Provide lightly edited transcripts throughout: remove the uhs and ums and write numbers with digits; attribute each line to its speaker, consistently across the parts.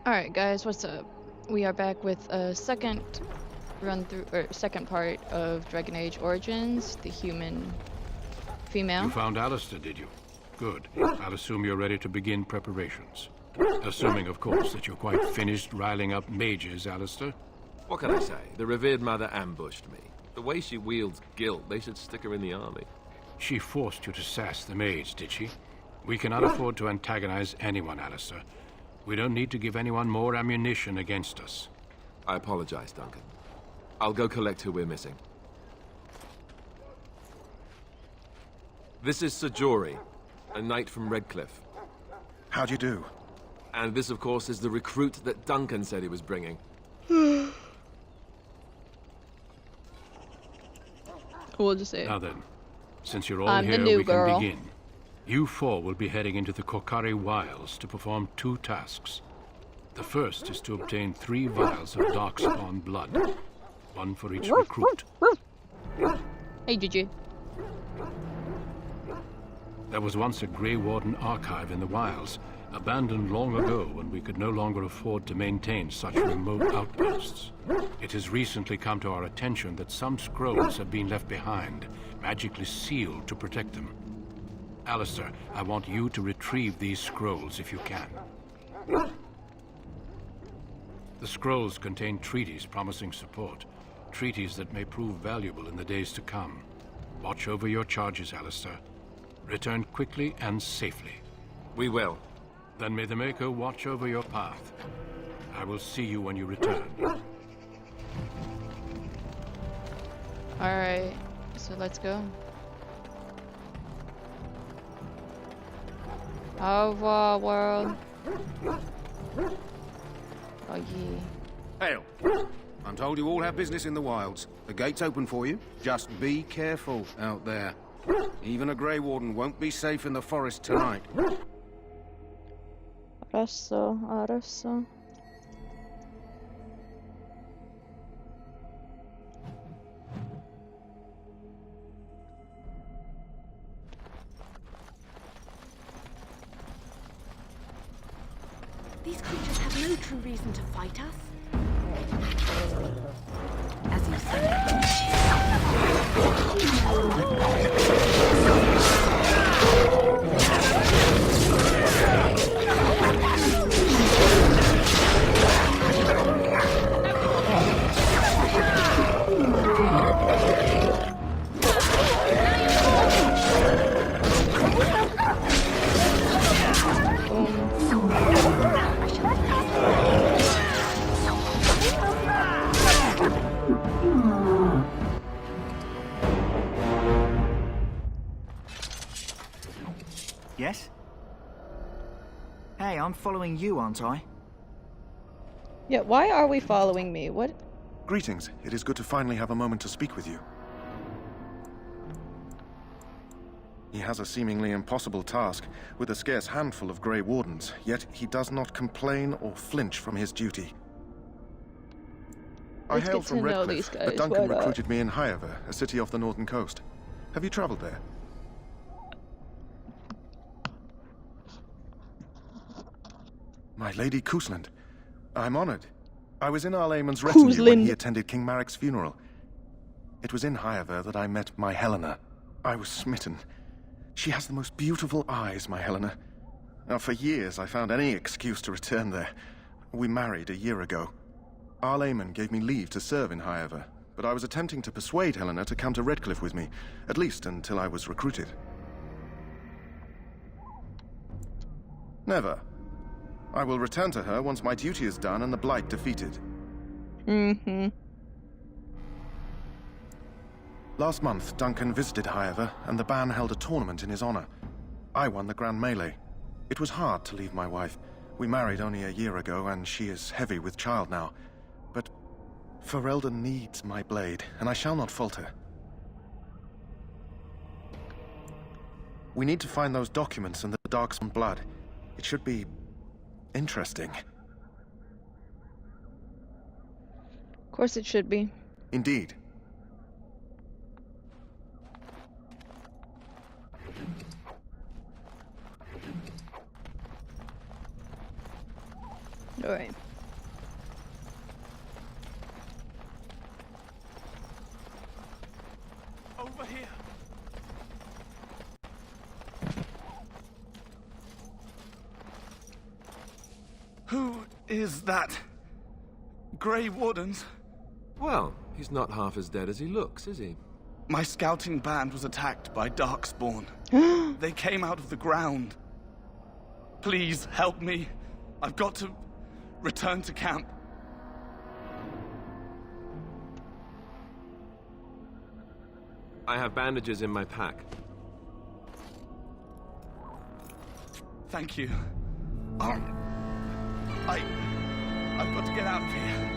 Speaker 1: Alright guys, what's up? We are back with a second run through, or second part of Dragon Age Origins, the human female.
Speaker 2: You found Alistair, did you? Good. I'll assume you're ready to begin preparations. Assuming, of course, that you're quite finished riling up mages, Alistair.
Speaker 3: What can I say? The revered mother ambushed me. The way she wields guilt, they should stick her in the army.
Speaker 2: She forced you to sass the maids, did she? We cannot afford to antagonize anyone, Alistair. We don't need to give anyone more ammunition against us.
Speaker 3: I apologize, Duncan. I'll go collect who we're missing. This is Sajori, a knight from Redcliffe.
Speaker 4: How'd you do?
Speaker 3: And this, of course, is the recruit that Duncan said he was bringing.
Speaker 1: We'll just say
Speaker 2: Now then, since you're all
Speaker 1: I'm the
Speaker 2: here,
Speaker 1: new
Speaker 2: we
Speaker 1: girl.
Speaker 2: can begin. You four will be heading into the Kokari Wilds to perform two tasks. The first is to obtain 3 vials of Darkspawn blood, one for each recruit.
Speaker 1: Hey Gigi.
Speaker 2: There was once a Grey Warden archive in the wilds, abandoned long ago when we could no longer afford to maintain such remote outposts. It has recently come to our attention that some scrolls have been left behind, magically sealed to protect them. Alistair, I want you to retrieve these scrolls if you can. The scrolls contain treaties promising support, treaties that may prove valuable in the days to come. Watch over your charges, Alistair. Return quickly and safely.
Speaker 3: We will.
Speaker 2: Then may the Maker watch over your path. I will see you when you return.
Speaker 1: Alright, so let's go. Au revoir, world. Oh yeah.
Speaker 4: Hail. I'm told you all have business in the wilds. The gate's open for you. Just be careful out there. Even a Grey Warden won't be safe in the forest tonight.
Speaker 1: Arassa.
Speaker 5: These creatures have no true reason to fight us. As you say.
Speaker 6: Yes? Hey, I'm following you, aren't I?
Speaker 1: Yeah, why are we following me? What?
Speaker 4: Greetings. It is good to finally have a moment to speak with you. He has a seemingly impossible task, with a scarce handful of Grey Wardens, yet he does not complain or flinch from his duty.
Speaker 1: Let's
Speaker 4: I hail
Speaker 1: get
Speaker 4: from
Speaker 1: to know
Speaker 4: Redcliffe,
Speaker 1: these
Speaker 4: but
Speaker 1: guys.
Speaker 4: Duncan
Speaker 1: What up?
Speaker 4: recruited me in Highever, a city off the northern coast. Have you traveled there? My Lady Koosland. I'm honored. I was in Arlayman's retinue when he attended King Marek's funeral. It was in Highever that I met my Helena. I was smitten. She has the most beautiful eyes, my Helena. Now, for years, I found any excuse to return there. We married a year ago. Arlayman gave me leave to serve in Highever, but I was attempting to persuade Helena to come to Redcliffe with me, at least until I was recruited. Never. I will return to her once my duty is done and the Blight defeated.
Speaker 1: Mm-hmm.
Speaker 4: Last month, Duncan visited Highever, and the band held a tournament in his honor. I won the Grand Melee. It was hard to leave my wife. We married only a year ago, and she is heavy with child now. But Ferelden needs my blade, and I shall not falter. We need to find those documents and the Darkspawn blood. It should be interesting.
Speaker 1: Of course it should be.
Speaker 4: Indeed.
Speaker 1: Alright.
Speaker 7: Over here. Who is that? Grey Wardens?
Speaker 3: Well, he's not half as dead as he looks, is he?
Speaker 7: My scouting band was attacked by Darkspawn. They came out of the ground. Please help me. I've got to return to camp.
Speaker 3: I have bandages in my pack.
Speaker 7: Thank you. I've got to get out of here.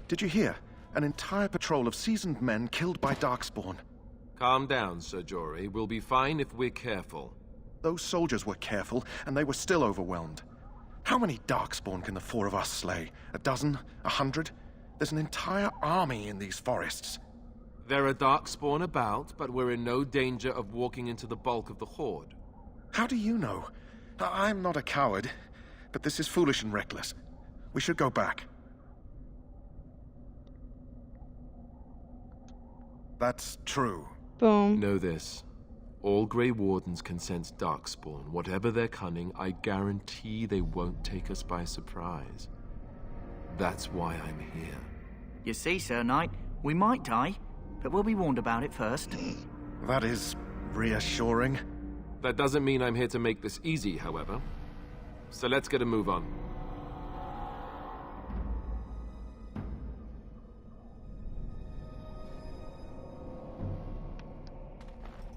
Speaker 4: Did you hear? An entire patrol of seasoned men killed by Darkspawn.
Speaker 3: Calm down, Sir Jory. We'll be fine if we're careful.
Speaker 4: Those soldiers were careful, and they were still overwhelmed. How many Darkspawn can the four of us slay? A dozen? 100? There's an entire army in these forests.
Speaker 3: There are Darkspawn about, but we're in no danger of walking into the bulk of the Horde.
Speaker 4: How do you know? I'm not a coward, but this is foolish and reckless. We should go back. That's true.
Speaker 1: Boom.
Speaker 3: Know this. All Grey Wardens can sense Darkspawn. Whatever their cunning, I guarantee they won't take us by surprise. That's why I'm here.
Speaker 6: You see, Sir Knight, we might die, but we'll be warned about it first.
Speaker 4: That is reassuring.
Speaker 3: That doesn't mean I'm here to make this easy, however. So let's get a move on.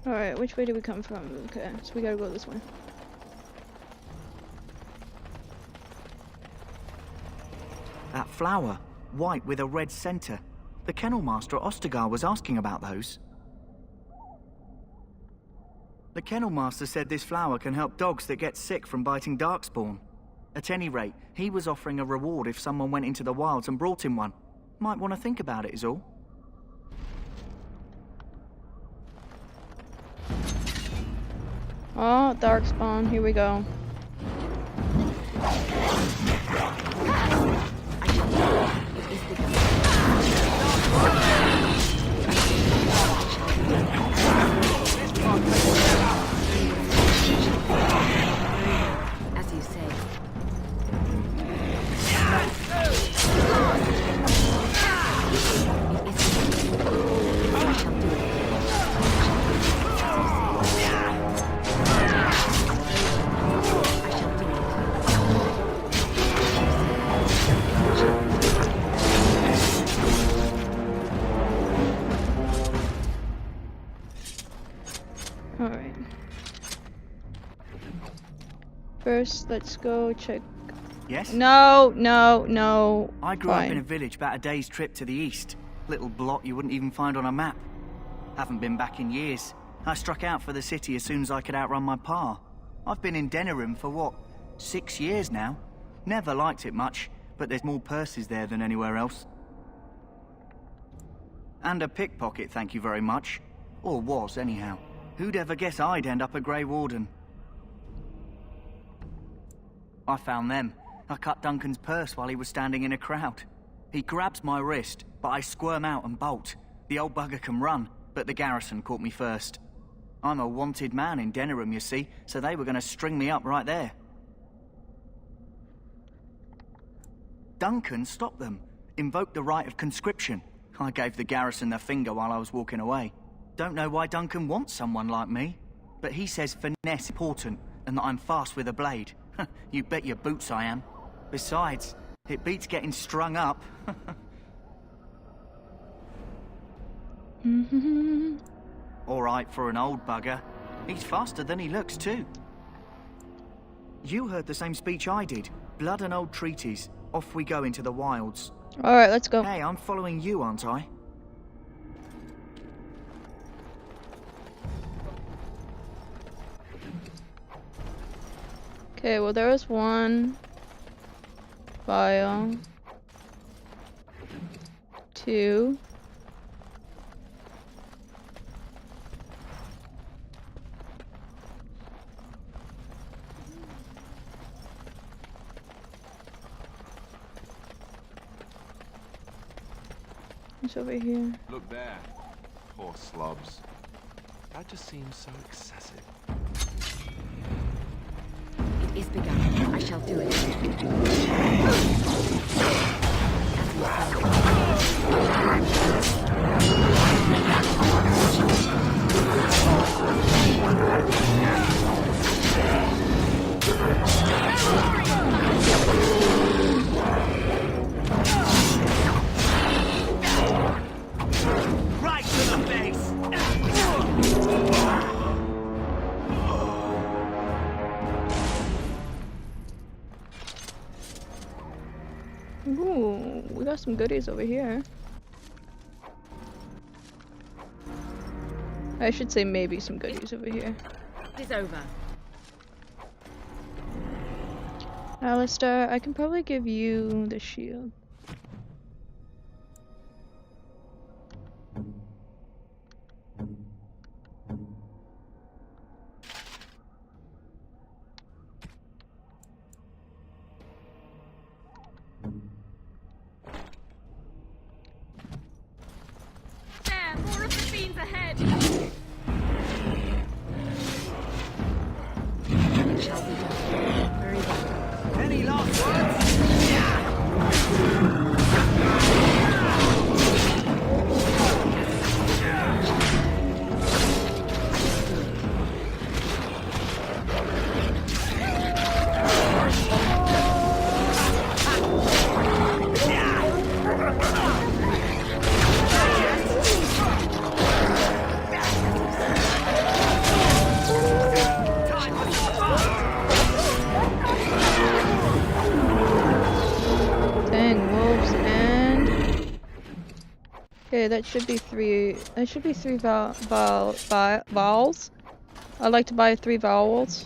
Speaker 1: Alright, which way did we come from? Okay, so we gotta go this way.
Speaker 6: That flower, white with a red center. The kennel master at Ostagar was asking about those. The kennel master said this flower can help dogs that get sick from biting Darkspawn. At any rate, he was offering a reward if someone went into the wilds and brought him one. Might want to think about it is all.
Speaker 1: Oh, Darkspawn, here we go.
Speaker 5: As you say.
Speaker 1: Alright. First, let's go check.
Speaker 6: Yes?
Speaker 1: No, no, no.
Speaker 6: I grew up
Speaker 1: Fine.
Speaker 6: in a village about a day's trip to the east. Little blot you wouldn't even find on a map. Haven't been back in years. I struck out for the city as soon as I could outrun my pa. I've been in Denerim for what, 6 years now? Never liked it much, but there's more purses there than anywhere else. And a pickpocket, thank you very much. Or was, anyhow. Who'd ever guess I'd end up a Grey Warden? I found them. I cut Duncan's purse while he was standing in a crowd. He grabs my wrist, but I squirm out and bolt. The old bugger can run, but the garrison caught me first. I'm a wanted man in Denerim, you see, so they were going to string me up right there. Duncan stopped them, invoked the right of conscription. I gave the garrison the finger while I was walking away. Don't know why Duncan wants someone like me, but he says finesse important and that I'm fast with a blade. You bet your boots I am. Besides, it beats getting strung up. All right for an old bugger. He's faster than he looks too. You heard the same speech I did. Blood and old treaties. Off we go into the wilds.
Speaker 1: Alright, let's go.
Speaker 6: Hey, I'm following you, aren't I?
Speaker 1: Okay, well there was one file. 2. It's over here.
Speaker 3: Look there. Poor slobs. That just seems so excessive.
Speaker 5: It is begun. I shall do it.
Speaker 6: Right to the face!
Speaker 1: Ooh, we got some goodies over here. I should say maybe some goodies over here.
Speaker 5: It is over.
Speaker 1: Alistair, I can probably give you the shield.
Speaker 5: There, more of the fiends ahead. It shall be done. Very well.
Speaker 6: Any last words?
Speaker 1: Okay, that should be three. That should be three vowels. I'd like to buy 3 vowels.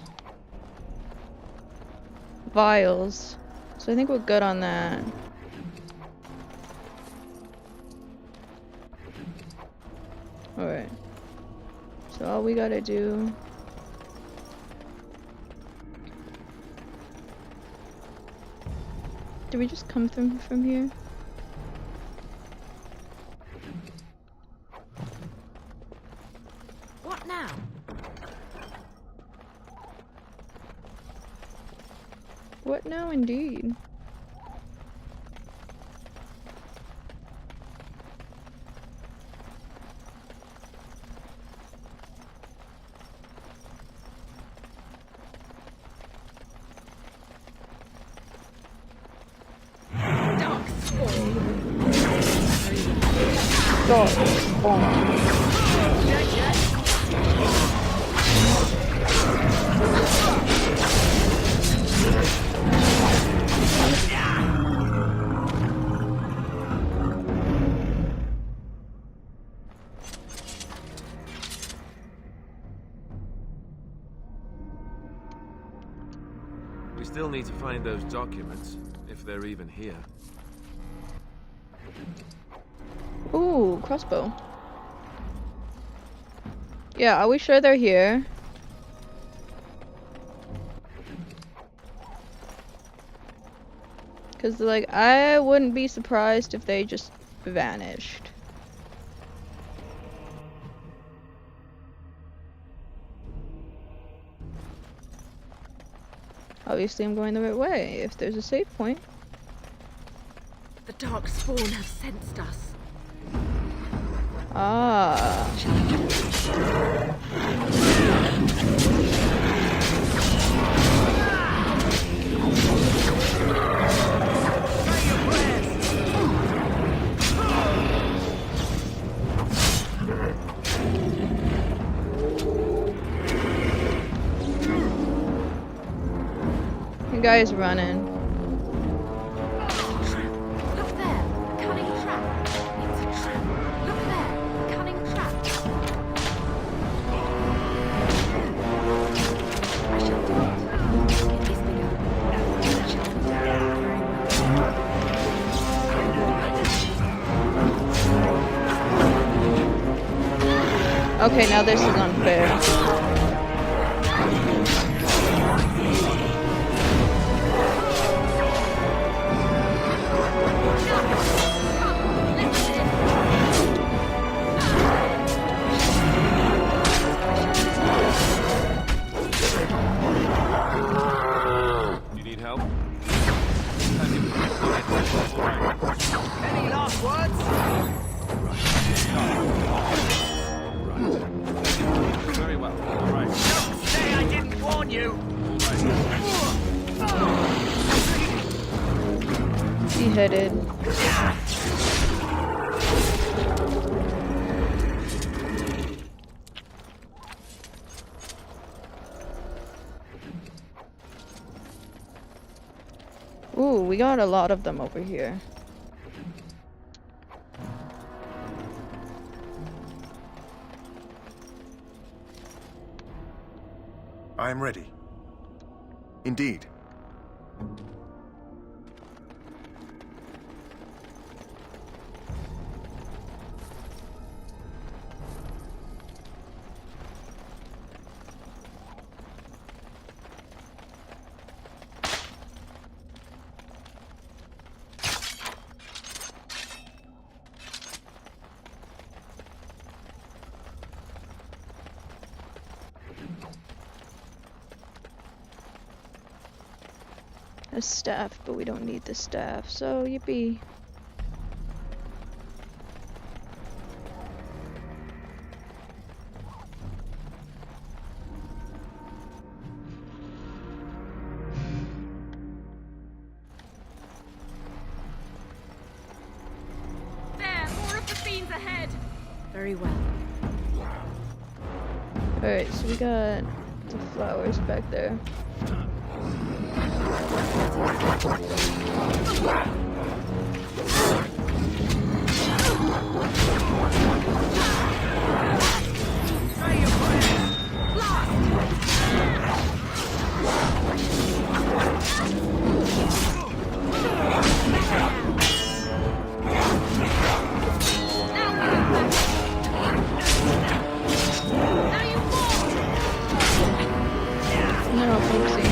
Speaker 1: Vials. So I think we're good on that. Alright. So all we gotta do. Did we just come from here?
Speaker 5: What now?
Speaker 1: What now, indeed? Dark spawn.
Speaker 3: We still need to find those documents, if they're even here.
Speaker 1: Ooh, crossbow. Yeah, are we sure they're here? Cause like, I wouldn't be surprised if they just vanished. Obviously I'm going the right way, if there's a save point.
Speaker 5: The dark spawn have sensed us.
Speaker 1: Ah. The guy's running.
Speaker 5: Look there, cunning trap. It's a trap. Look there, cunning trap. I shall do it. It is begun. I shall do it. Very well.
Speaker 1: Okay, now this is unfair. headed. Ooh, we got a lot of them over here.
Speaker 4: I am ready. Indeed.
Speaker 1: A staff, but we don't need the staff, so yippee.
Speaker 5: There, more of the fiends ahead.
Speaker 8: Very well.
Speaker 1: Alright, so we got the flowers back there. No, Foxy.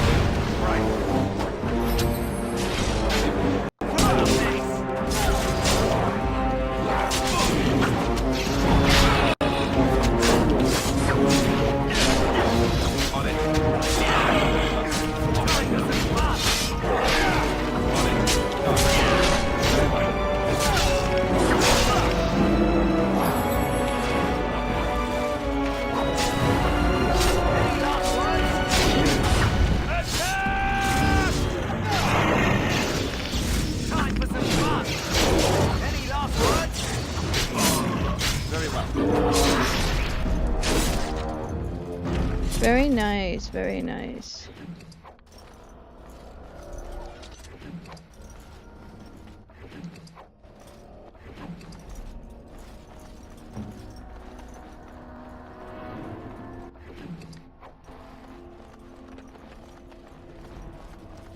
Speaker 1: Very nice, very nice.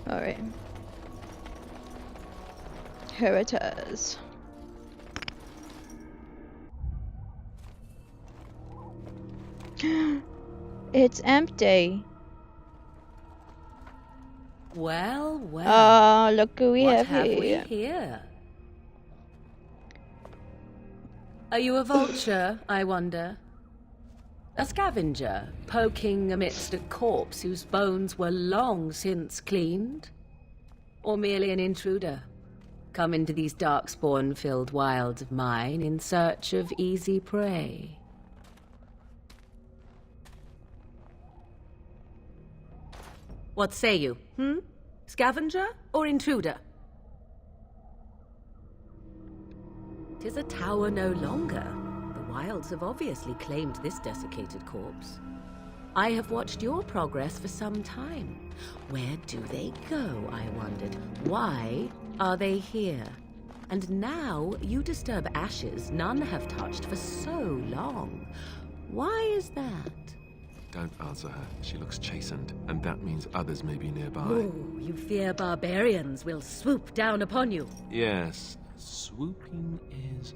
Speaker 1: All right. Here it is. It's empty.
Speaker 8: Well, well.
Speaker 1: Oh, look who we
Speaker 8: What
Speaker 1: have
Speaker 8: have we
Speaker 1: here.
Speaker 8: here? Are you a vulture, I wonder? A scavenger, poking amidst a corpse whose bones were long since cleaned? Or merely an intruder, come into these darkspawn-filled wilds of mine in search of easy prey? What say you, Scavenger or intruder? 'Tis a tower no longer. The wilds have obviously claimed this desiccated corpse. I have watched your progress for some time. Where do they go, I wondered? Why are they here? And now you disturb ashes none have touched for so long. Why is that?
Speaker 3: Don't answer her. She looks chastened, and that means others may be nearby.
Speaker 8: Oh, you fear barbarians will swoop down upon you.
Speaker 3: Yes, swooping is...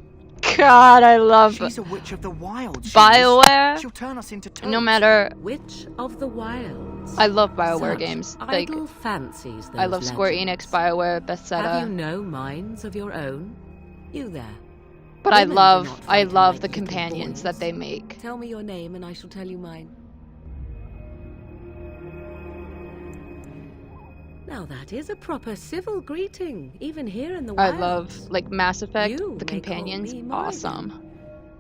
Speaker 1: God, I love
Speaker 6: She's a witch of the wild.
Speaker 1: BioWare.
Speaker 6: She'll turn us into toads.
Speaker 1: No matter,
Speaker 8: Witch of the Wilds.
Speaker 1: I love BioWare
Speaker 8: Such
Speaker 1: games. Like,
Speaker 8: idle fancies,
Speaker 1: I love
Speaker 8: those
Speaker 1: Square
Speaker 8: legends.
Speaker 1: Enix, BioWare, Bethesda.
Speaker 8: Have you no minds of your own? You there.
Speaker 1: But I
Speaker 8: Women do not
Speaker 1: love
Speaker 8: frighten
Speaker 1: the
Speaker 8: like little
Speaker 1: companions
Speaker 8: boys.
Speaker 1: that they make.
Speaker 8: Tell me your name and I shall tell you mine. Now that is a proper civil greeting, even here in the
Speaker 1: I
Speaker 8: wilds.
Speaker 1: love, like, Mass Effect,
Speaker 8: You
Speaker 1: the
Speaker 8: may call
Speaker 1: companions,
Speaker 8: me Morrigan.
Speaker 1: awesome.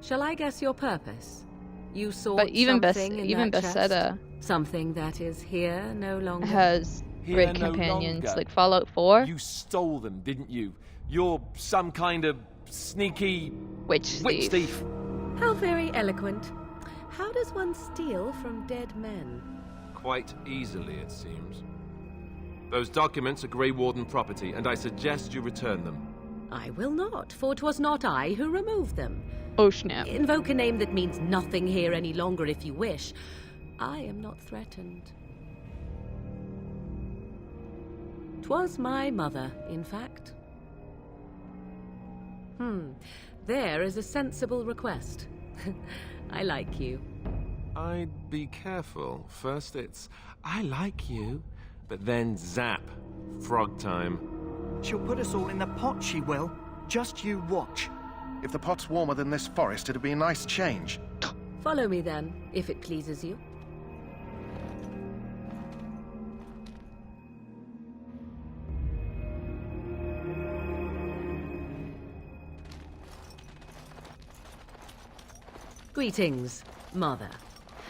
Speaker 8: Shall I guess your purpose? You sought
Speaker 1: But even
Speaker 8: something in that chest?
Speaker 1: Bethesda
Speaker 8: Something that is here no longer.
Speaker 1: has
Speaker 9: Here
Speaker 1: great
Speaker 9: no
Speaker 1: companions,
Speaker 9: longer.
Speaker 1: like Fallout 4.
Speaker 9: You stole them, didn't you?
Speaker 3: You're some kind of sneaky
Speaker 1: Witch thief.
Speaker 8: How very eloquent. How does one steal from dead men?
Speaker 3: Quite easily, it seems. Those documents are Grey Warden property, and I suggest you return them.
Speaker 8: I will not, for 'twas not I who removed them.
Speaker 1: Oh snap.
Speaker 8: Invoke a name that means nothing here any longer if you wish. I am not threatened. 'Twas my mother, in fact. There is a sensible request. I like you.
Speaker 3: I'd be careful. First it's, I like you, but then zap. Frog time.
Speaker 6: She'll put us all in the pot, she will. Just you watch.
Speaker 4: If the pot's warmer than this forest, it'd be a nice change.
Speaker 8: Follow me then, if it pleases you. Greetings, Mother.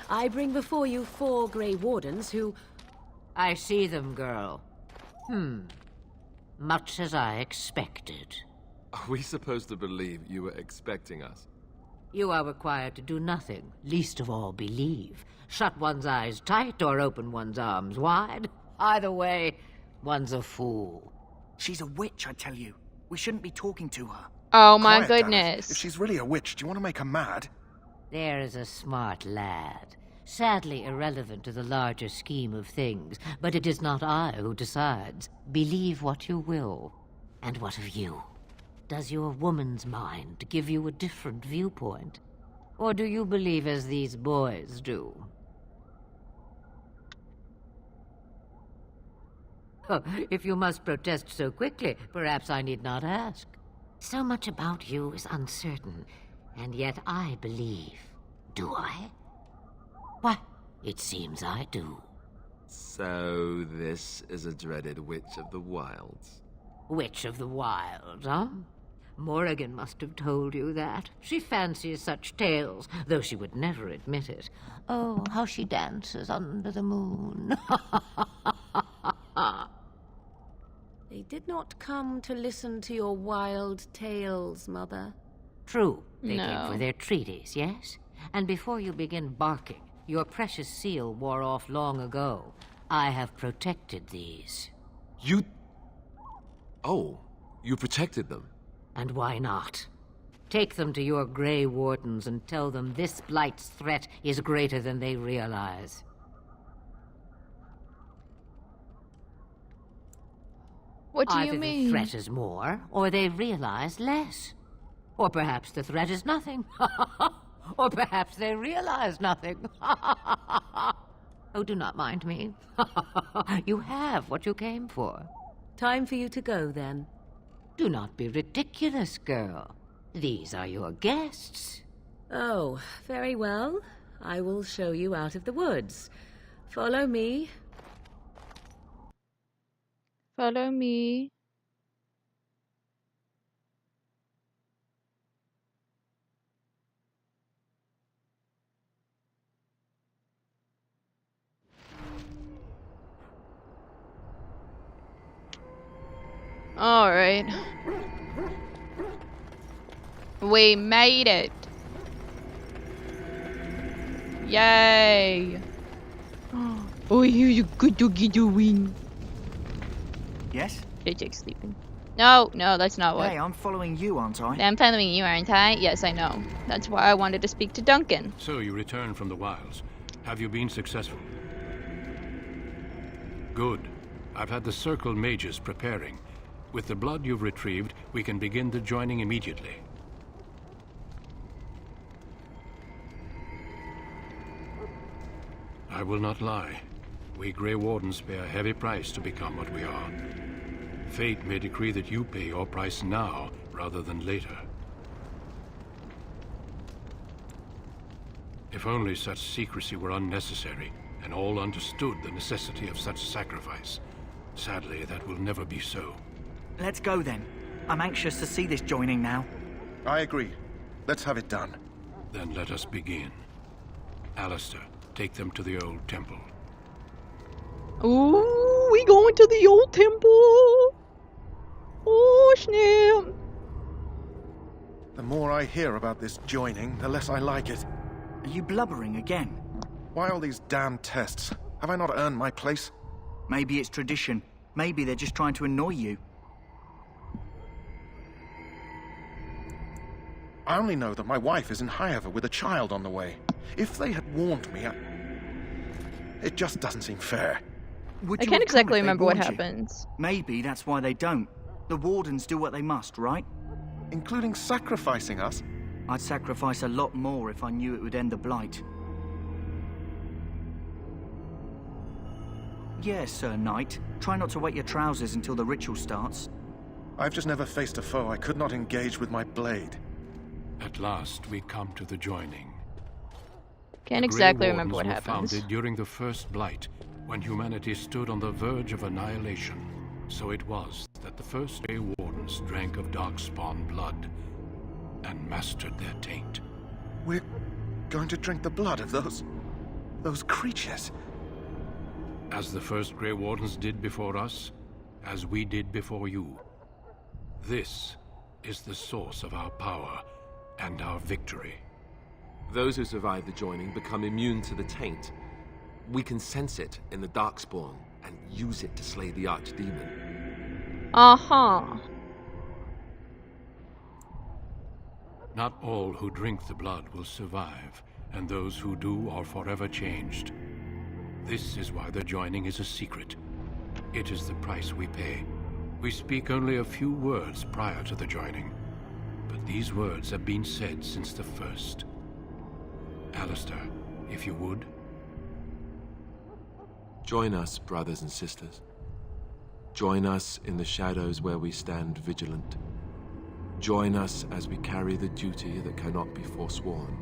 Speaker 8: I bring before you 4 Grey Wardens who...
Speaker 9: I see them, girl. Much as I expected.
Speaker 3: Are we supposed to believe you were expecting us?
Speaker 9: You are required to do nothing, least of all believe. Shut one's eyes tight or open one's arms wide. Either way, one's a fool.
Speaker 6: She's a witch, I tell you. We shouldn't be talking to her.
Speaker 1: Oh my
Speaker 4: Quiet, damn it.
Speaker 1: goodness.
Speaker 4: If she's really a witch, do you want to make her mad?
Speaker 9: There is a smart lad. Sadly irrelevant to the larger scheme of things, but it is not I who decides. Believe what you will. And what of you? Does your woman's mind give you a different viewpoint? Or do you believe as these boys do? Oh, if you must protest so quickly, perhaps I need not ask. So much about you is uncertain, and yet I believe. Do I? Why, it seems I do.
Speaker 3: So this is a dreaded Witch of the Wilds.
Speaker 9: Witch of the Wilds, huh? Morrigan must have told you that. She fancies such tales, though she would never admit it. Oh, how she dances under the moon.
Speaker 8: They did not come to listen to your wild tales, Mother.
Speaker 9: True, they
Speaker 1: No.
Speaker 9: came for their treaties, yes? And before you begin barking, your precious seal wore off long ago. I have protected these.
Speaker 3: You... Oh, you protected them.
Speaker 9: And why not? Take them to your Grey Wardens and tell them this blight's threat is greater than they realize.
Speaker 1: What do
Speaker 9: Either
Speaker 1: you
Speaker 9: the
Speaker 1: mean?
Speaker 9: threat is more, or they realize less. Or perhaps the threat is nothing. Or perhaps they realize nothing. Oh, do not mind me. You have what you came for.
Speaker 8: Time for you to go, then.
Speaker 9: Do not be ridiculous, girl. These are your guests.
Speaker 8: Oh, very well. I will show you out of the woods. Follow me.
Speaker 1: Follow me. All right. We made it. Yay. Oh, here's a good doggy doing.
Speaker 6: Yes?
Speaker 1: JJ's sleeping. No, that's not what.
Speaker 6: Hey, I'm following you, aren't I?
Speaker 1: I'm following you, aren't I? Yes, I know. That's why I wanted to speak to Duncan.
Speaker 2: So you returned from the wilds. Have you been successful? Good. I've had the Circle mages preparing. With the blood you've retrieved, we can begin the joining immediately. I will not lie. We Grey Wardens pay a heavy price to become what we are. Fate may decree that you pay your price now, rather than later. If only such secrecy were unnecessary, and all understood the necessity of such sacrifice. Sadly, that will never be so.
Speaker 6: Let's go then. I'm anxious to see this joining now.
Speaker 4: I agree. Let's have it done.
Speaker 2: Then let us begin. Alistair, take them to the old temple.
Speaker 1: Ooh, we going to the old temple. Oh, Oh, snap!
Speaker 4: The more I hear about this joining, the less I like it.
Speaker 6: Are you blubbering again?
Speaker 4: Why all these damn tests? Have I not earned my place?
Speaker 6: Maybe it's tradition. Maybe they're just trying to annoy you.
Speaker 4: I only know that my wife is in Highever with a child on the way. If they had warned me, it just doesn't seem fair.
Speaker 6: Would
Speaker 1: I
Speaker 6: you
Speaker 1: can't
Speaker 6: have come
Speaker 1: exactly
Speaker 6: if they
Speaker 1: remember what
Speaker 6: warned you?
Speaker 1: happens.
Speaker 6: Maybe that's why they don't. The Wardens do what they must, right?
Speaker 4: Including sacrificing us?
Speaker 6: I'd sacrifice a lot more if I knew it would end the Blight. Yes, Sir Knight. Try not to wet your trousers until the ritual starts.
Speaker 4: I've just never faced a foe I could not engage with my blade.
Speaker 2: At last, we come to the joining.
Speaker 1: Can't
Speaker 2: The
Speaker 1: exactly
Speaker 2: Grey
Speaker 1: remember what
Speaker 2: Wardens were
Speaker 1: happens.
Speaker 2: founded during the First Blight, when humanity stood on the verge of annihilation. So it was that the first Grey Wardens drank of Darkspawn blood and mastered their taint.
Speaker 4: We're going to drink the blood of those creatures.
Speaker 2: As the first Grey Wardens did before us, as we did before you. This is the source of our power and our victory.
Speaker 3: Those who survive the joining become immune to the taint. We can sense it in the Darkspawn and use it to slay the Archdemon.
Speaker 1: Uh-huh.
Speaker 2: Not all who drink the blood will survive, and those who do are forever changed. This is why the joining is a secret. It is the price we pay. We speak only a few words prior to the joining, but these words have been said since the first. Alistair, if you would.
Speaker 3: Join us, brothers and sisters. Join us in the shadows where we stand vigilant. Join us as we carry the duty that cannot be forsworn.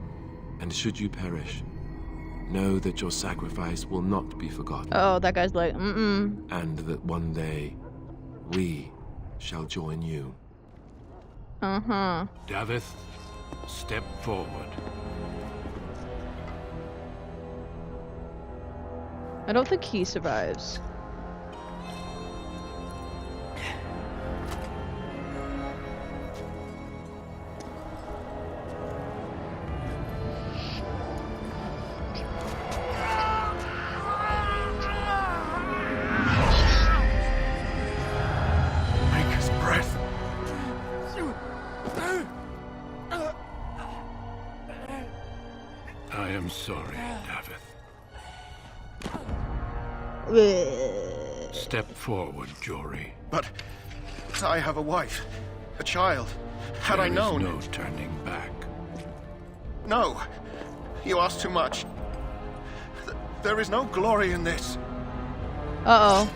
Speaker 3: And should you perish, know that your sacrifice will not be forgotten.
Speaker 1: Oh, that guy's like,
Speaker 3: And that one day, we shall join you.
Speaker 1: Uh-huh.
Speaker 2: Davith, step forward.
Speaker 1: I don't think he survives.
Speaker 2: I am sorry, Davith. Step forward, Jory.
Speaker 4: But I have a wife, a child. Had I known...
Speaker 2: There is no turning back.
Speaker 4: No, you ask too much. There is no glory in this.
Speaker 1: Uh-oh.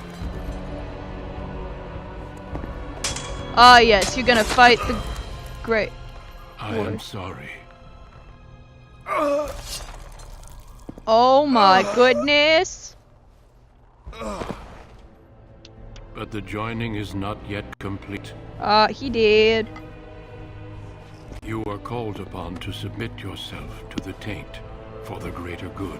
Speaker 1: Ah, yes, you're gonna fight the Great
Speaker 2: I am sorry.
Speaker 1: Oh my goodness.
Speaker 2: But the joining is not yet complete.
Speaker 1: He did.
Speaker 2: You are called upon to submit yourself to the taint for the greater good.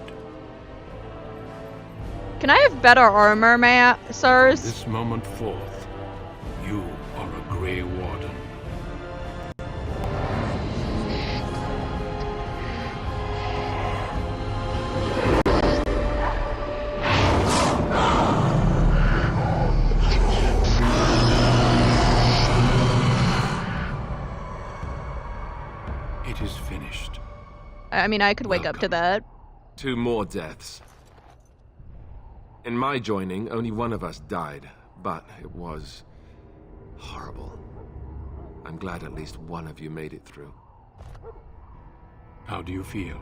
Speaker 1: Can I have better armor, sirs?
Speaker 2: This moment forth, you are a Grey Warden. It is finished.
Speaker 1: I mean, I could wake up to that.
Speaker 3: 2 more deaths. In my joining, only one of us died, but it was horrible. I'm glad at least one of you made it through.
Speaker 2: How do you feel?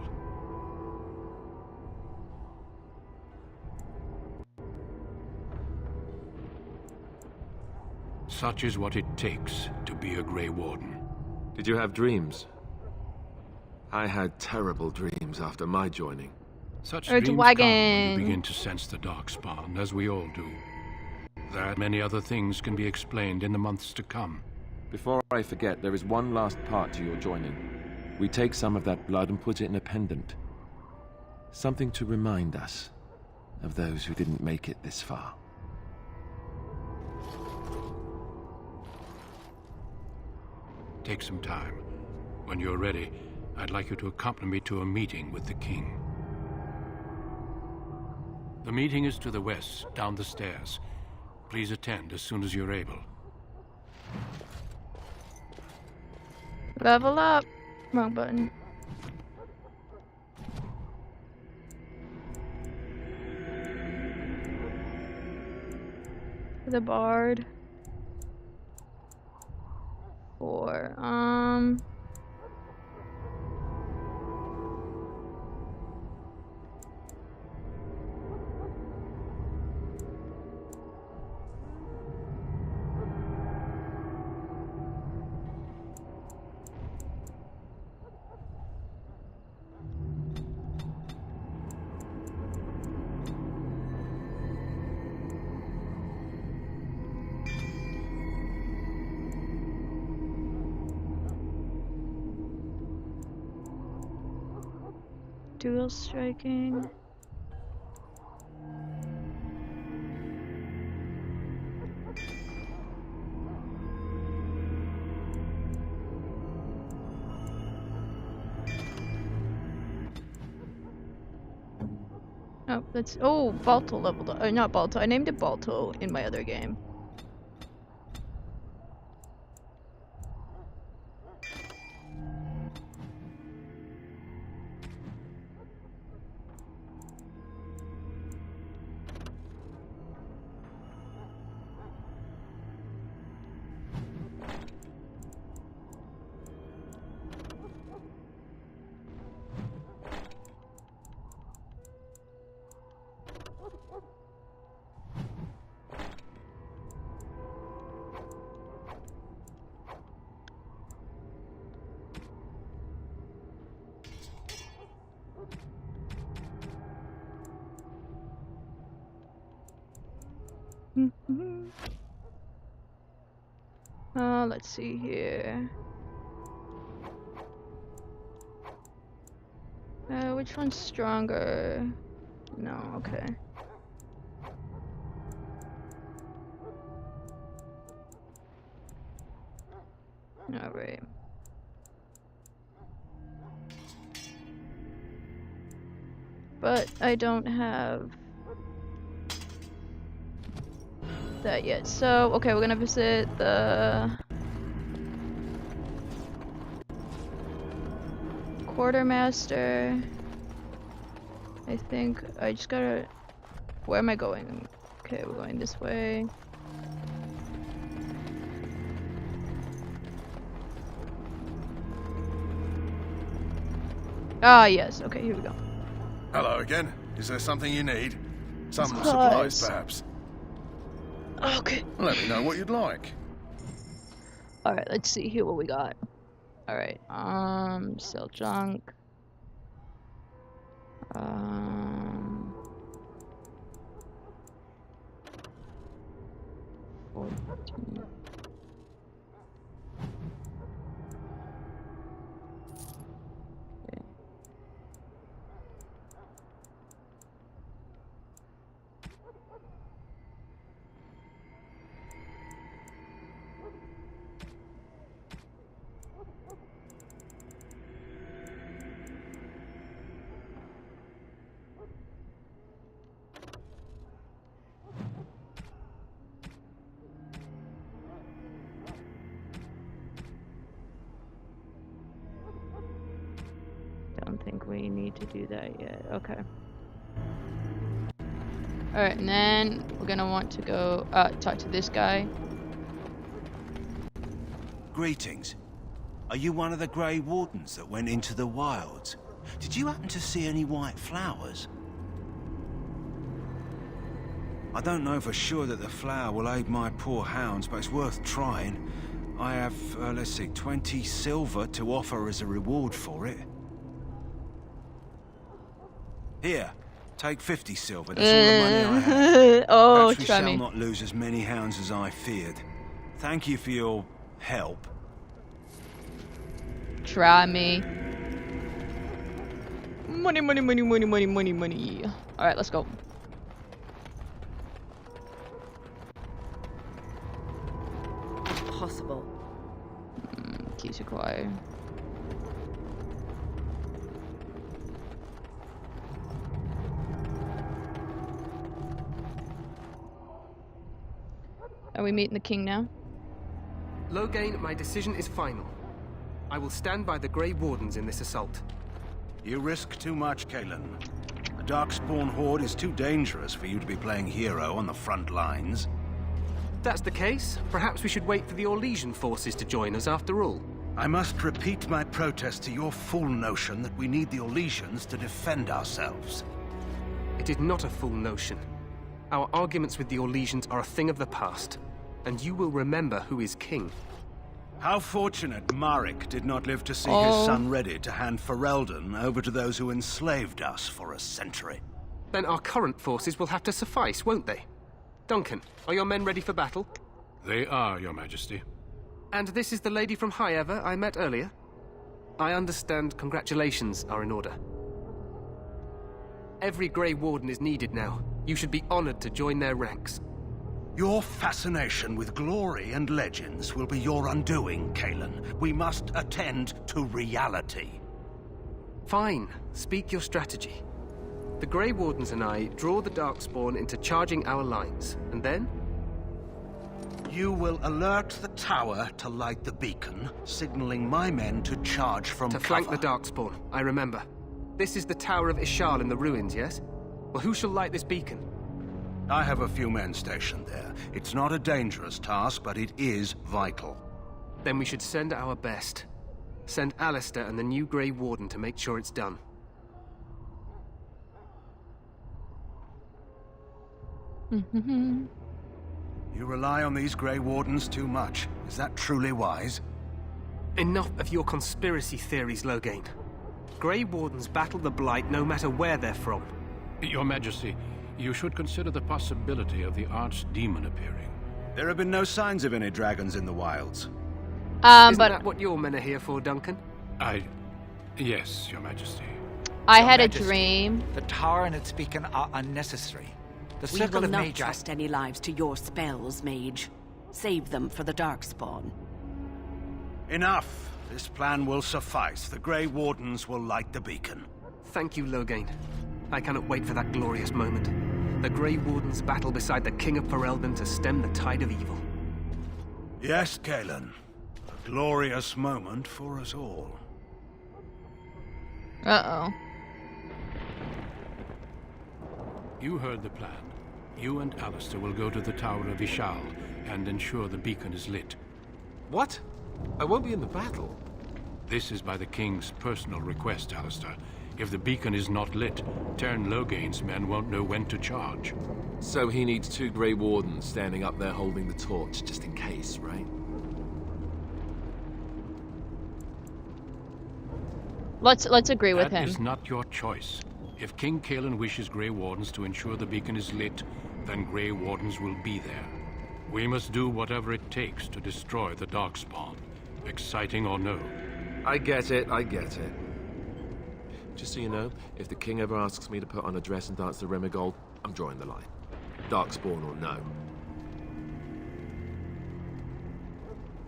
Speaker 2: Such is what it takes to be a Grey Warden.
Speaker 3: Did you have dreams? I had terrible dreams after my joining.
Speaker 2: Such
Speaker 1: Or
Speaker 2: dreams come when
Speaker 1: Dwagon.
Speaker 2: you begin to sense the Darkspawn, as we all do. That many other things can be explained in the months to come.
Speaker 10: Before I forget, there is one last part to your joining. We take some of that blood and put it in a pendant. Something to remind us of those who didn't make it this far.
Speaker 2: take some time. When you're ready, I'd like you to accompany me to a meeting with the king. The meeting is to the west, down the stairs. Please attend as soon as you're able.
Speaker 1: Level up. Wrong button. The bard. 4. Dual striking. Oh, that's Balto leveled up. Not Balto. I named it Balto in my other game. Let's see here. Which one's stronger? No, okay. Alright. But I don't have that yet. So, okay, we're gonna visit the quartermaster. I think I just gotta... Where am I going? Okay, we're going this way. Ah, yes. Okay, here we go.
Speaker 4: Hello again. Is there something you need? Some supplies, perhaps?
Speaker 1: Okay.
Speaker 4: Let me know what you'd like.
Speaker 1: Alright, let's see here what we got. Alright, sell junk. 14. Don't think we need to do that yet. Okay. Alright, and then we're gonna want to go talk to this guy.
Speaker 11: Greetings. Are you one of the Grey Wardens that went into the wilds? Did you happen to see any white flowers? I don't know for sure that the flower will aid my poor hounds, but it's worth trying. I have, let's see, 20 silver to offer as a reward for it. Here, take 50 silver. That's all the money I have.
Speaker 1: Oh,
Speaker 11: Perhaps we
Speaker 1: try
Speaker 11: shall
Speaker 1: me.
Speaker 11: not lose as many hounds as I feared. Thank you for your help.
Speaker 1: Try me. Money, money, money, money, money, money, money. Alright, let's go.
Speaker 8: Impossible.
Speaker 1: Keys Why? Are we meeting the king now?
Speaker 12: Loghain, my decision is final. I will stand by the Grey Wardens in this assault.
Speaker 11: You risk too much, Kaelan. The Darkspawn Horde is too dangerous for you to be playing hero on the front lines.
Speaker 12: If that's the case, perhaps we should wait for the Orlesian forces to join us after all.
Speaker 11: I must repeat my protest to your fool notion that we need the Orlesians to defend ourselves.
Speaker 12: It is not a fool notion. Our arguments with the Orlesians are a thing of the past, and you will remember who is king.
Speaker 11: How fortunate Marek did not live to see his son ready to hand Ferelden over to those who enslaved us for a century.
Speaker 12: Then our current forces will have to suffice, won't they? Duncan, are your men ready for battle?
Speaker 2: They are, Your Majesty.
Speaker 12: And this is the lady from High Ever I met earlier? I understand congratulations are in order. Every Grey Warden is needed now. You should be honored to join their ranks.
Speaker 11: Your fascination with glory and legends will be your undoing, Kaelan. We must attend to reality.
Speaker 12: Fine. Speak your strategy. The Grey Wardens and I draw the Darkspawn into charging our lines, and then?
Speaker 11: You will alert the tower to light the beacon, signaling my men to charge from cover.
Speaker 12: To flank the Darkspawn, I remember. This is the Tower of Ishal in the ruins, yes? Well, who shall light this beacon?
Speaker 11: I have a few men stationed there. It's not a dangerous task, but it is vital.
Speaker 12: Then we should send our best. Send Alistair and the new Grey Warden to make sure it's done.
Speaker 11: You rely on these Grey Wardens too much. Is that truly wise?
Speaker 12: Enough of your conspiracy theories, Loghain. Grey Wardens battle the Blight no matter where they're from.
Speaker 2: Your Majesty, you should consider the possibility of the Archdemon appearing.
Speaker 11: There have been no signs of any dragons in the wilds.
Speaker 12: Isn't that what your men are here for, Duncan?
Speaker 2: Yes, Your Majesty.
Speaker 1: I had a dream.
Speaker 13: The tower and its beacon are unnecessary. The
Speaker 8: We
Speaker 13: circle
Speaker 8: will
Speaker 13: of
Speaker 8: not
Speaker 13: Magi...
Speaker 8: trust any lives to your spells, Mage. Save them for the Darkspawn.
Speaker 11: Enough! This plan will suffice. The Grey Wardens will light the beacon.
Speaker 12: Thank you, Loghain. I cannot wait for that glorious moment. The Grey Wardens battle beside the King of Ferelden to stem the tide of evil.
Speaker 11: Yes, Kaelan. A glorious moment for us all.
Speaker 1: Uh-oh.
Speaker 2: You heard the plan. You and Alistair will go to the Tower of Ishal and ensure the beacon is lit.
Speaker 3: What? I won't be in the battle.
Speaker 2: This is by the King's personal request, Alistair. If the beacon is not lit, Tern Loghain's men won't know when to charge.
Speaker 3: So he needs 2 Grey Wardens standing up there holding the torch, just in case, right?
Speaker 1: Let's agree with him.
Speaker 2: That is not your choice. If King Kaelan wishes Grey Wardens to ensure the beacon is lit, then Grey Wardens will be there. We must do whatever it takes to destroy the Darkspawn, exciting or no.
Speaker 3: I get it, I get it. Just so you know, if the king ever asks me to put on a dress and dance the Remigold, I'm drawing the line. Darkspawn or no.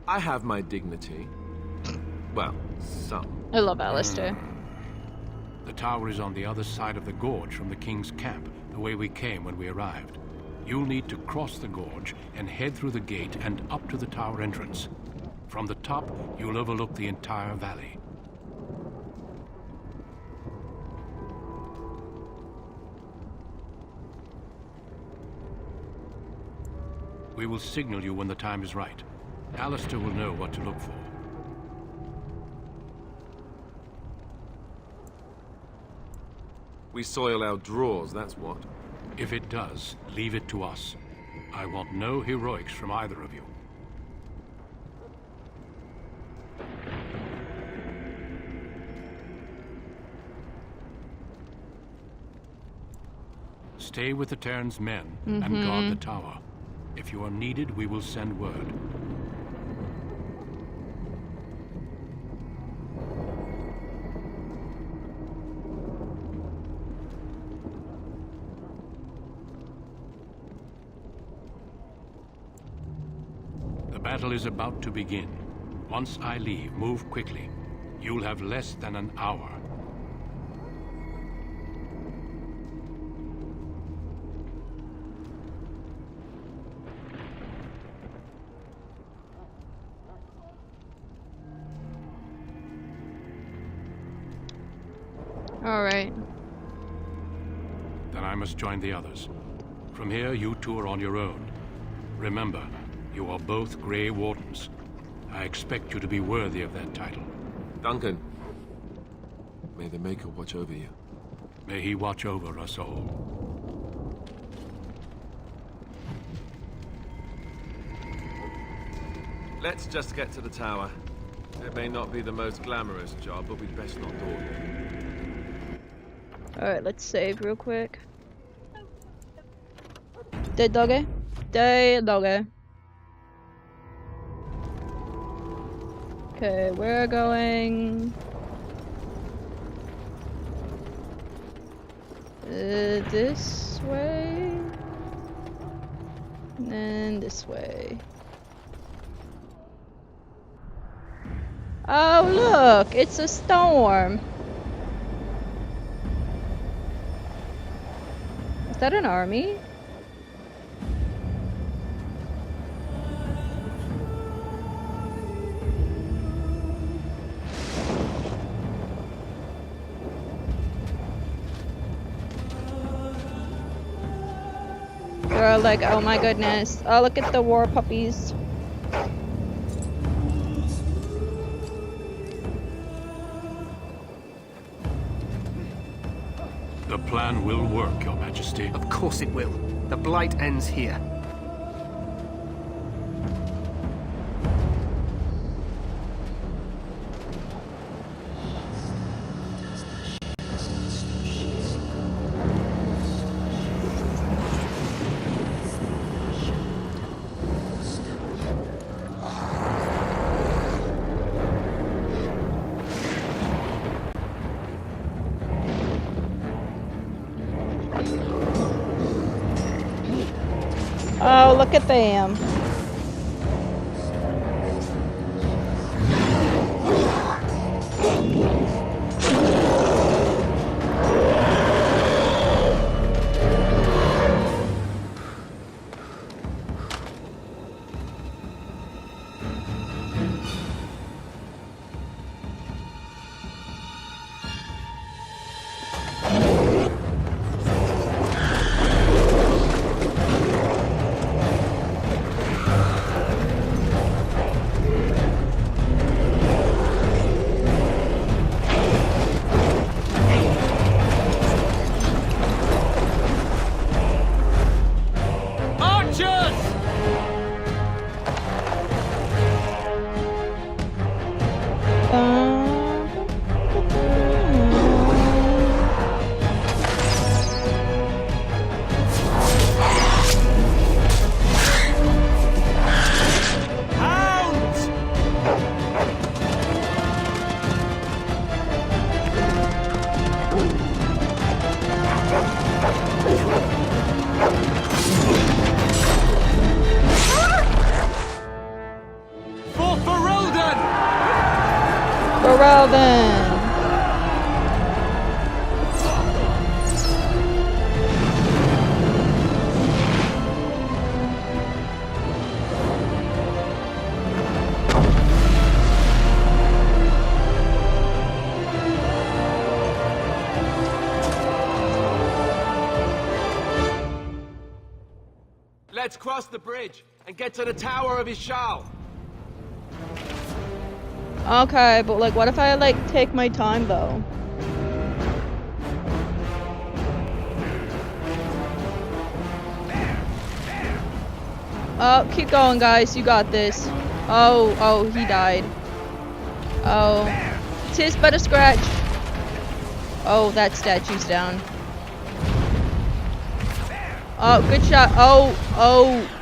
Speaker 3: I have my dignity. Well, some.
Speaker 1: I love Alistair.
Speaker 2: The tower is on the other side of the gorge from the King's camp, the way we came when we arrived. You'll need to cross the gorge and head through the gate and up to the tower entrance. From the top, you'll overlook the entire valley. We will signal you when the time is right. Alistair will know what to look for.
Speaker 3: We soil our drawers, that's what.
Speaker 2: If it does, leave it to us. I want no heroics from either of you. Stay with the Terran's men and guard the tower. If you are needed, we will send word. The battle is about to begin. Once I leave, move quickly. You'll have less than an hour.
Speaker 1: Alright.
Speaker 2: Then I must join the others. From here, you two are on your own. Remember, you are both Grey Wardens. I expect you to be worthy of that title.
Speaker 3: Duncan, may the Maker watch over you.
Speaker 2: May he watch over us all.
Speaker 10: Let's just get to the tower. It may not be the most glamorous job, but we'd best not dawdle.
Speaker 1: Alright, let's save real quick. Dead doggy? Dead doggy. Okay, we're going... this way? And then this way. Oh look! It's a storm! Is that an army? They're like, oh my goodness. Oh, look at the war puppies.
Speaker 2: The plan will work, Your Majesty.
Speaker 12: Of course it will. The Blight ends here.
Speaker 1: Oh, look at them. Well then.
Speaker 10: Let's cross the bridge and get to the Tower of Ishal.
Speaker 1: Okay, but like, what if I like take my time though? Oh, keep going, guys. You got this. Oh, he died. Oh, tis but a scratch. Oh, that statue's down. Oh, good shot.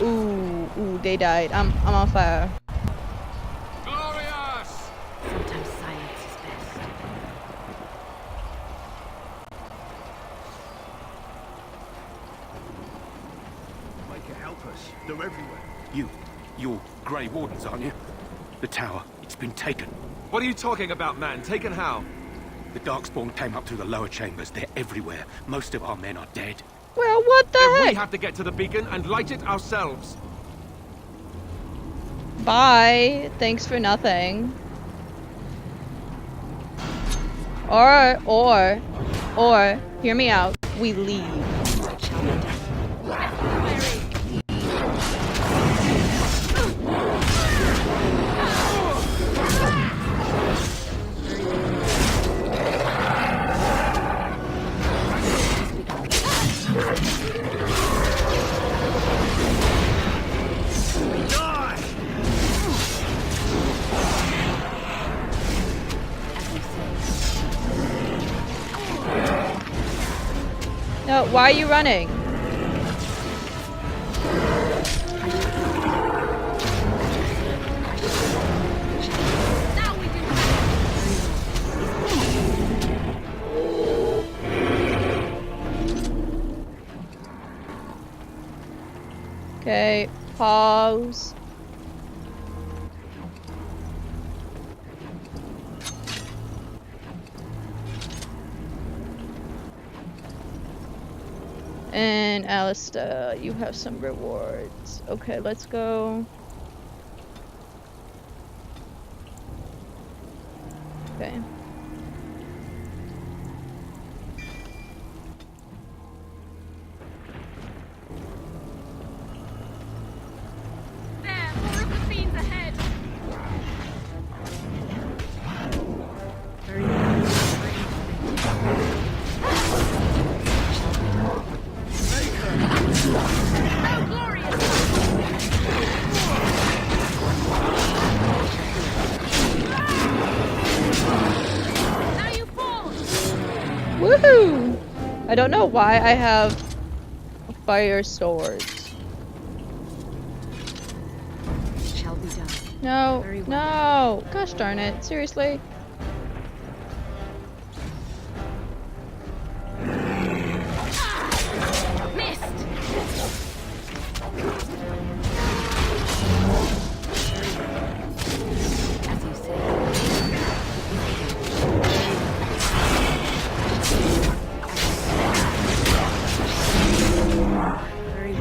Speaker 1: Ooh, they died. I'm on fire.
Speaker 8: Sometimes silence is best.
Speaker 4: Make it help us. They're everywhere. You're Grey Wardens, aren't you? The tower.
Speaker 14: It's been taken.
Speaker 10: What are you talking about, man? Taken how?
Speaker 14: The Darkspawn came up through the lower chambers. They're everywhere. Most of our men are dead.
Speaker 1: Well, what the
Speaker 10: Then
Speaker 1: heck?
Speaker 10: we have to get to the beacon and light it ourselves.
Speaker 1: Bye. Thanks for nothing. Or, hear me out. We leave. No, why are you running? Okay, pause. And Alistair, you have some rewards. Okay, let's go. Okay.
Speaker 5: There, more of the fiends ahead. Oh, glorious! Now you fall.
Speaker 1: Woohoo! I don't know why I have fire swords.
Speaker 5: Shall be done.
Speaker 1: No,
Speaker 5: Very well.
Speaker 1: no! Gosh darn it, seriously?
Speaker 5: Missed. As you Very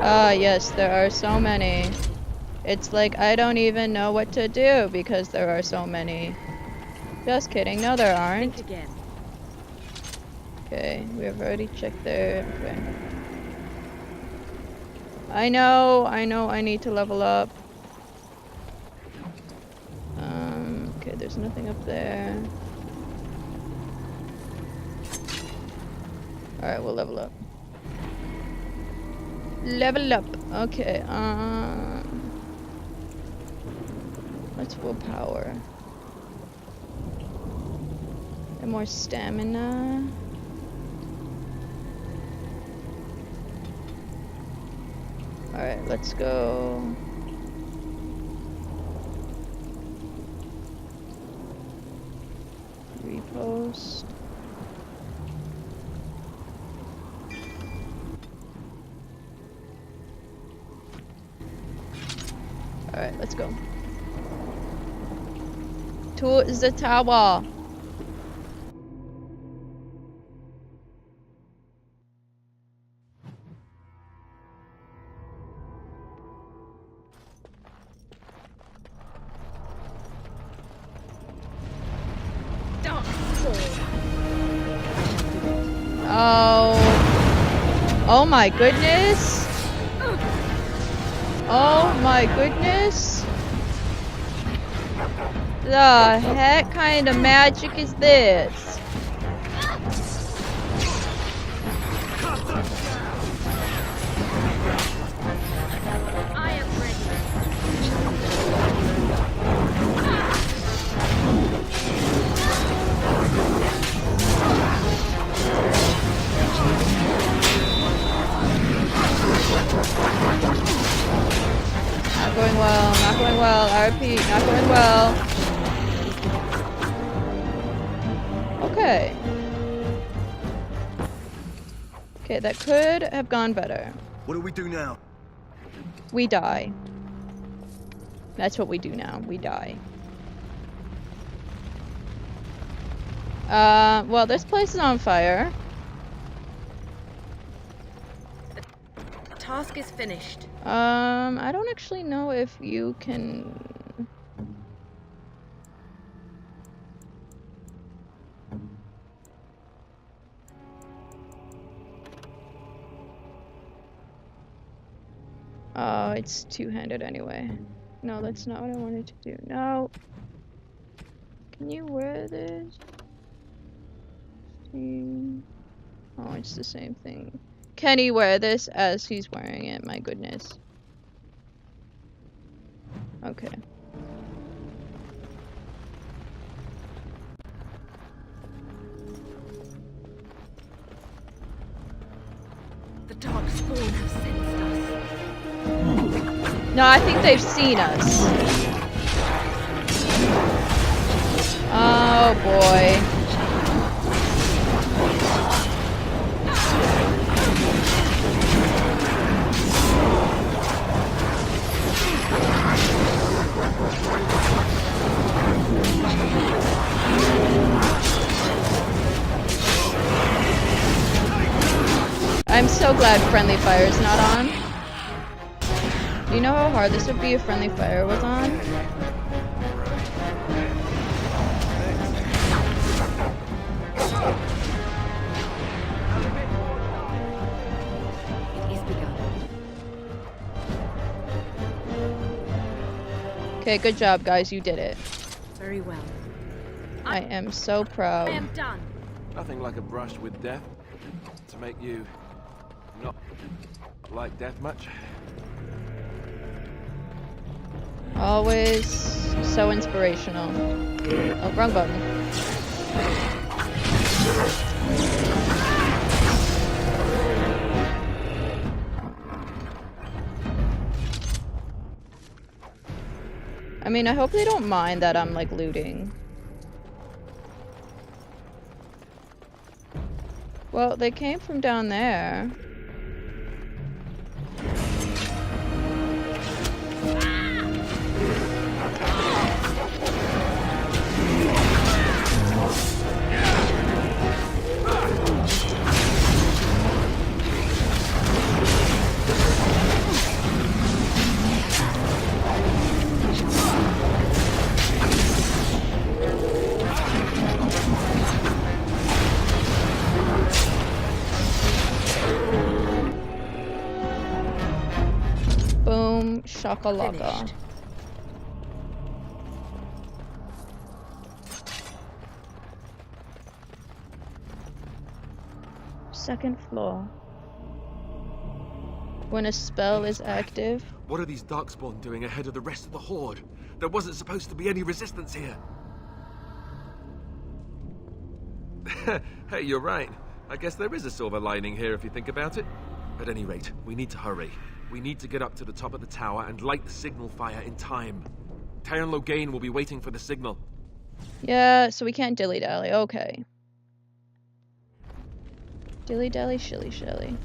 Speaker 1: Ah, yes, there are so many. It's like I don't even know what to do because there are so many. Just kidding, no there aren't.
Speaker 5: Think again.
Speaker 1: Okay, we have already checked there. Okay. I know I need to level up. Okay, there's nothing up there. Alright, we'll level up. Level up. Okay, let's willpower. And more stamina. Alright, let's go. Repost. Alright, let's go. To the tower. Oh my goodness. Oh my goodness. The heck kind of magic is this?
Speaker 5: I am ready.
Speaker 1: Not going well, not going well. I repeat, not going well. Okay. Okay, that could have gone better.
Speaker 11: What do we do now?
Speaker 1: We die. That's what we do now. We die. Well, this place is on fire.
Speaker 8: The task is finished.
Speaker 1: I don't actually know if you can... Oh, it's two-handed anyway. No, that's not what I wanted to do. No. Can you wear this? See. Oh, it's the same thing. Can he wear this as he's wearing it? My goodness. Okay.
Speaker 8: The dark spawn have sensed us.
Speaker 1: No, I think they've seen us. Oh boy. I'm so glad friendly fire is not on. Do you know how hard this would be if friendly fire was on?
Speaker 8: It is begun.
Speaker 1: Okay, good job, guys. You did it.
Speaker 8: Very well.
Speaker 1: I am so proud.
Speaker 8: I am done.
Speaker 10: Nothing like a brush with death to make you not like death much.
Speaker 1: Always so inspirational. Oh, wrong button. I mean, I hope they don't mind that I'm, like, looting. Well, they came from down there. Boom, shakalaka. Second floor. When a spell is active.
Speaker 3: What are these darkspawn doing ahead of the rest of the horde? There wasn't supposed to be any resistance here. Hey, you're right. I guess there is a silver lining here if you think about it. At any rate, we need to hurry. We need to get up to the top of the tower and light the signal fire in time. Tyron Loghain will be waiting for the signal.
Speaker 1: Yeah, so we can't dilly-dally. Okay. Dilly-dally, shilly-shelly.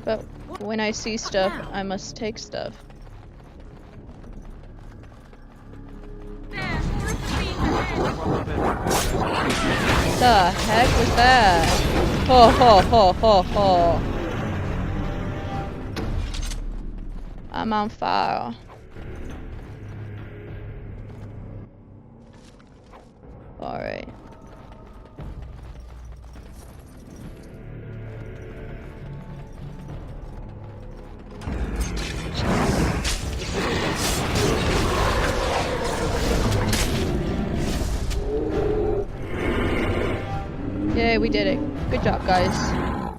Speaker 1: But when I see stuff, I must take stuff. The heck was that? Ho ho ho ho ho. I'm on fire. Alright. Yay, we did it. Good job, guys.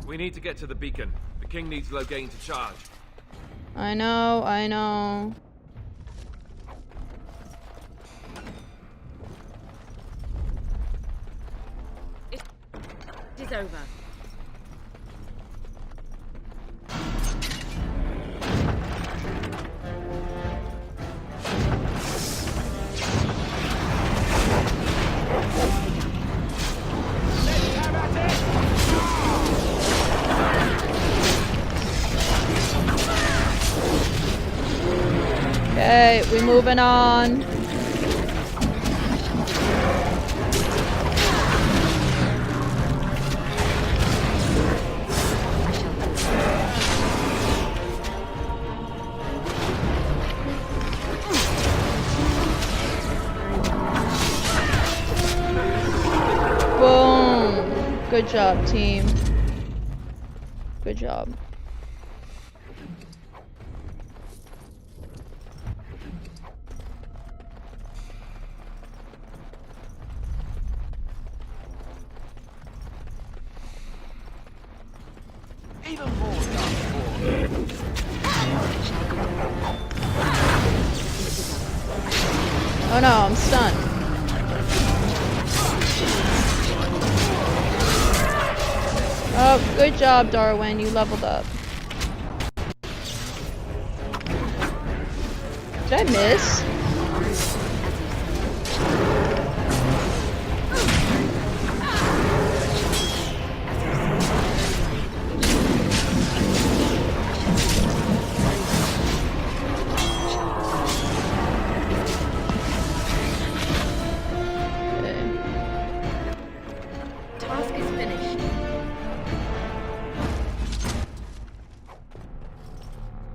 Speaker 10: We need to get to the beacon. The king needs Loghain to charge.
Speaker 1: I know, I know.
Speaker 8: It is over.
Speaker 1: Okay, we moving on. Boom. Good job, team. Good job. Oh no, I'm stunned. Oh, good job, Darwin. You leveled up. Did I miss?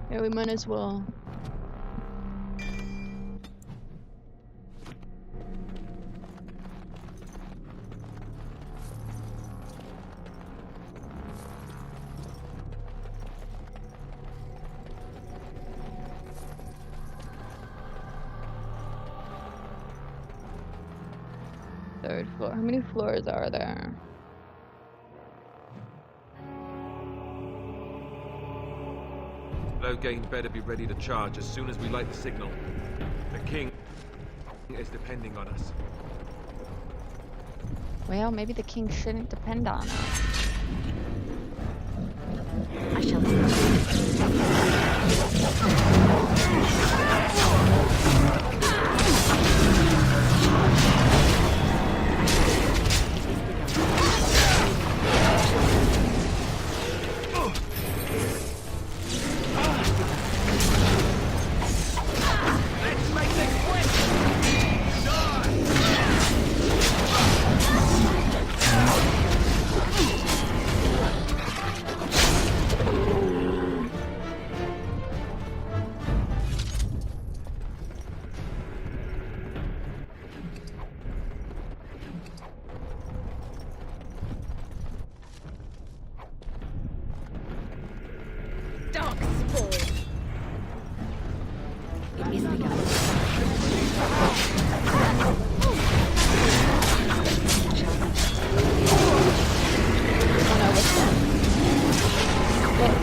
Speaker 1: Yeah, we might as well. Third floor. How many floors are there?
Speaker 10: Low gain better be ready to charge as soon as we light the signal. The king is depending on us.
Speaker 1: Well, maybe the king shouldn't depend on us.
Speaker 5: I shall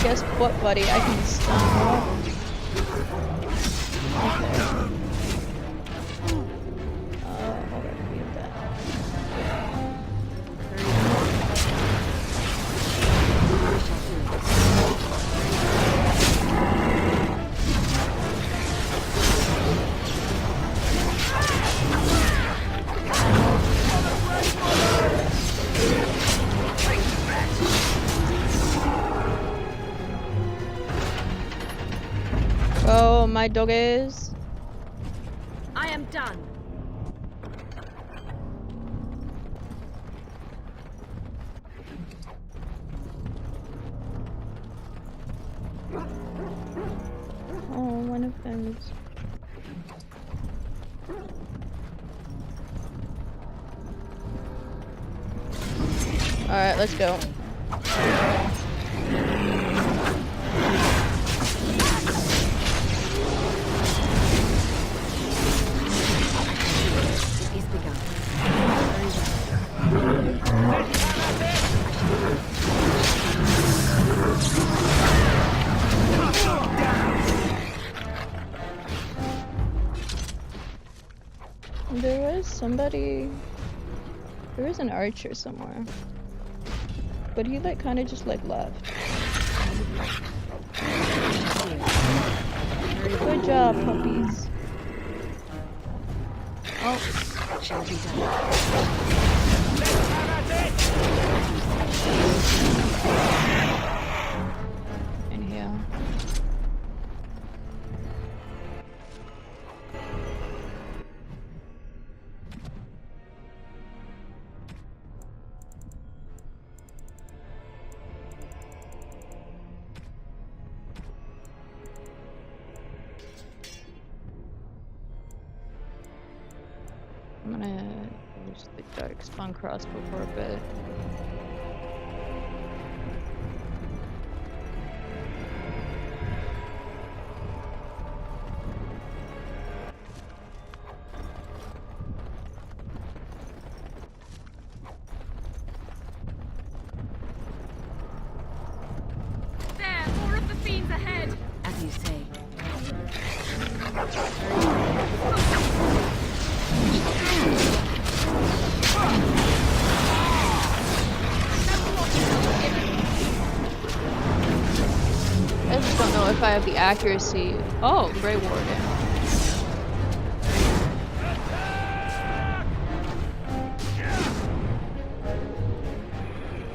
Speaker 1: Guess what, buddy? I can stun. Okay. Hold on, we have that. Oh, my doggies.
Speaker 5: I am done.
Speaker 1: Oh, one of them is... Alright, let's go. There was somebody... There was an archer somewhere. But he like kind of just like left. Good job, puppies. Oh, shall be done. In here. gonna use the darkspawn crossbow for a bit.
Speaker 5: There, more of the fiends ahead.
Speaker 8: As you say.
Speaker 1: I just don't know if I have the accuracy. Oh, Grey Warden.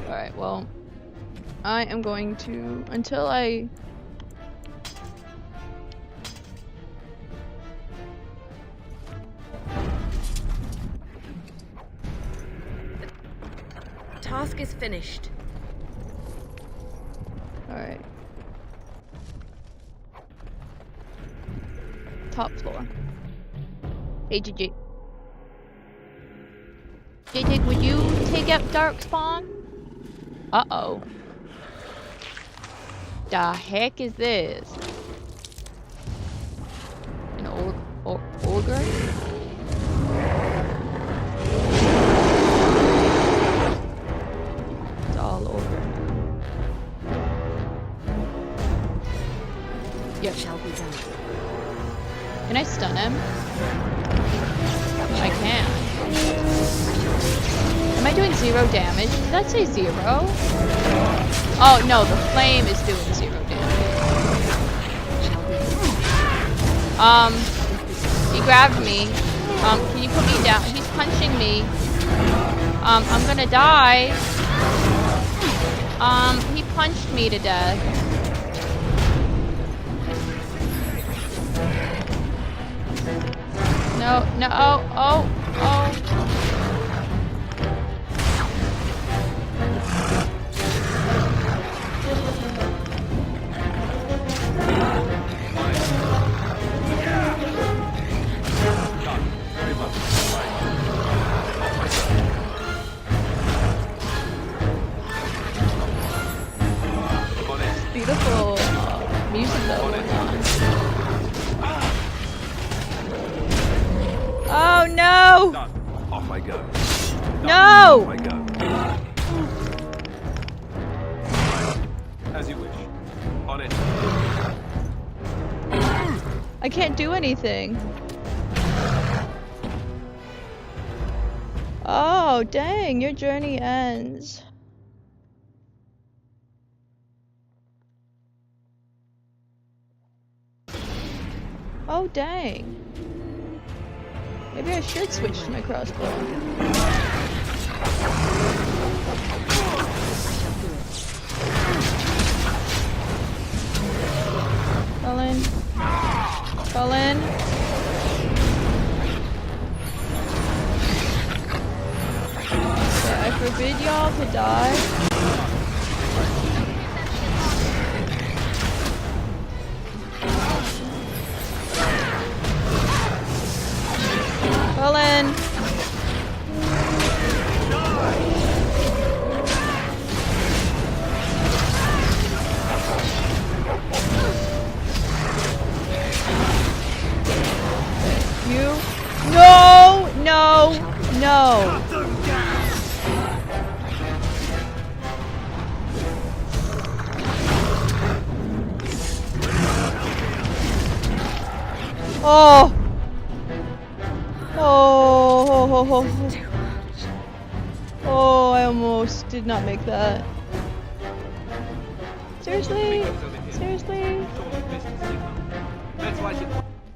Speaker 1: Alright, well, I am going to, until I...
Speaker 8: Task is finished.
Speaker 1: Alright. Top floor. Hey, JJ. JJ, would you take up Darkspawn? Uh-oh. The heck is this? An ogre? It's all over. Yep.
Speaker 8: Shall be done.
Speaker 1: Can I stun him? I can. Am I doing 0 damage? Did that say 0? Oh no, the flame is doing 0 damage. He grabbed me. Can you put me down? He's punching me. I'm gonna die. He punched me to death. No, no, oh. Beautiful music though. Oh no!
Speaker 10: Off I go.
Speaker 1: No!
Speaker 10: Off I go. As you wish. On it.
Speaker 1: I can't do anything. Oh, dang, your journey ends. Oh, dang. Maybe I should switch to my crossbow. Cullen. Cullen. Okay, I forbid y'all to die. Cullen. You? No! No! No! Oh! Oh, I almost did not make that. Seriously? Seriously?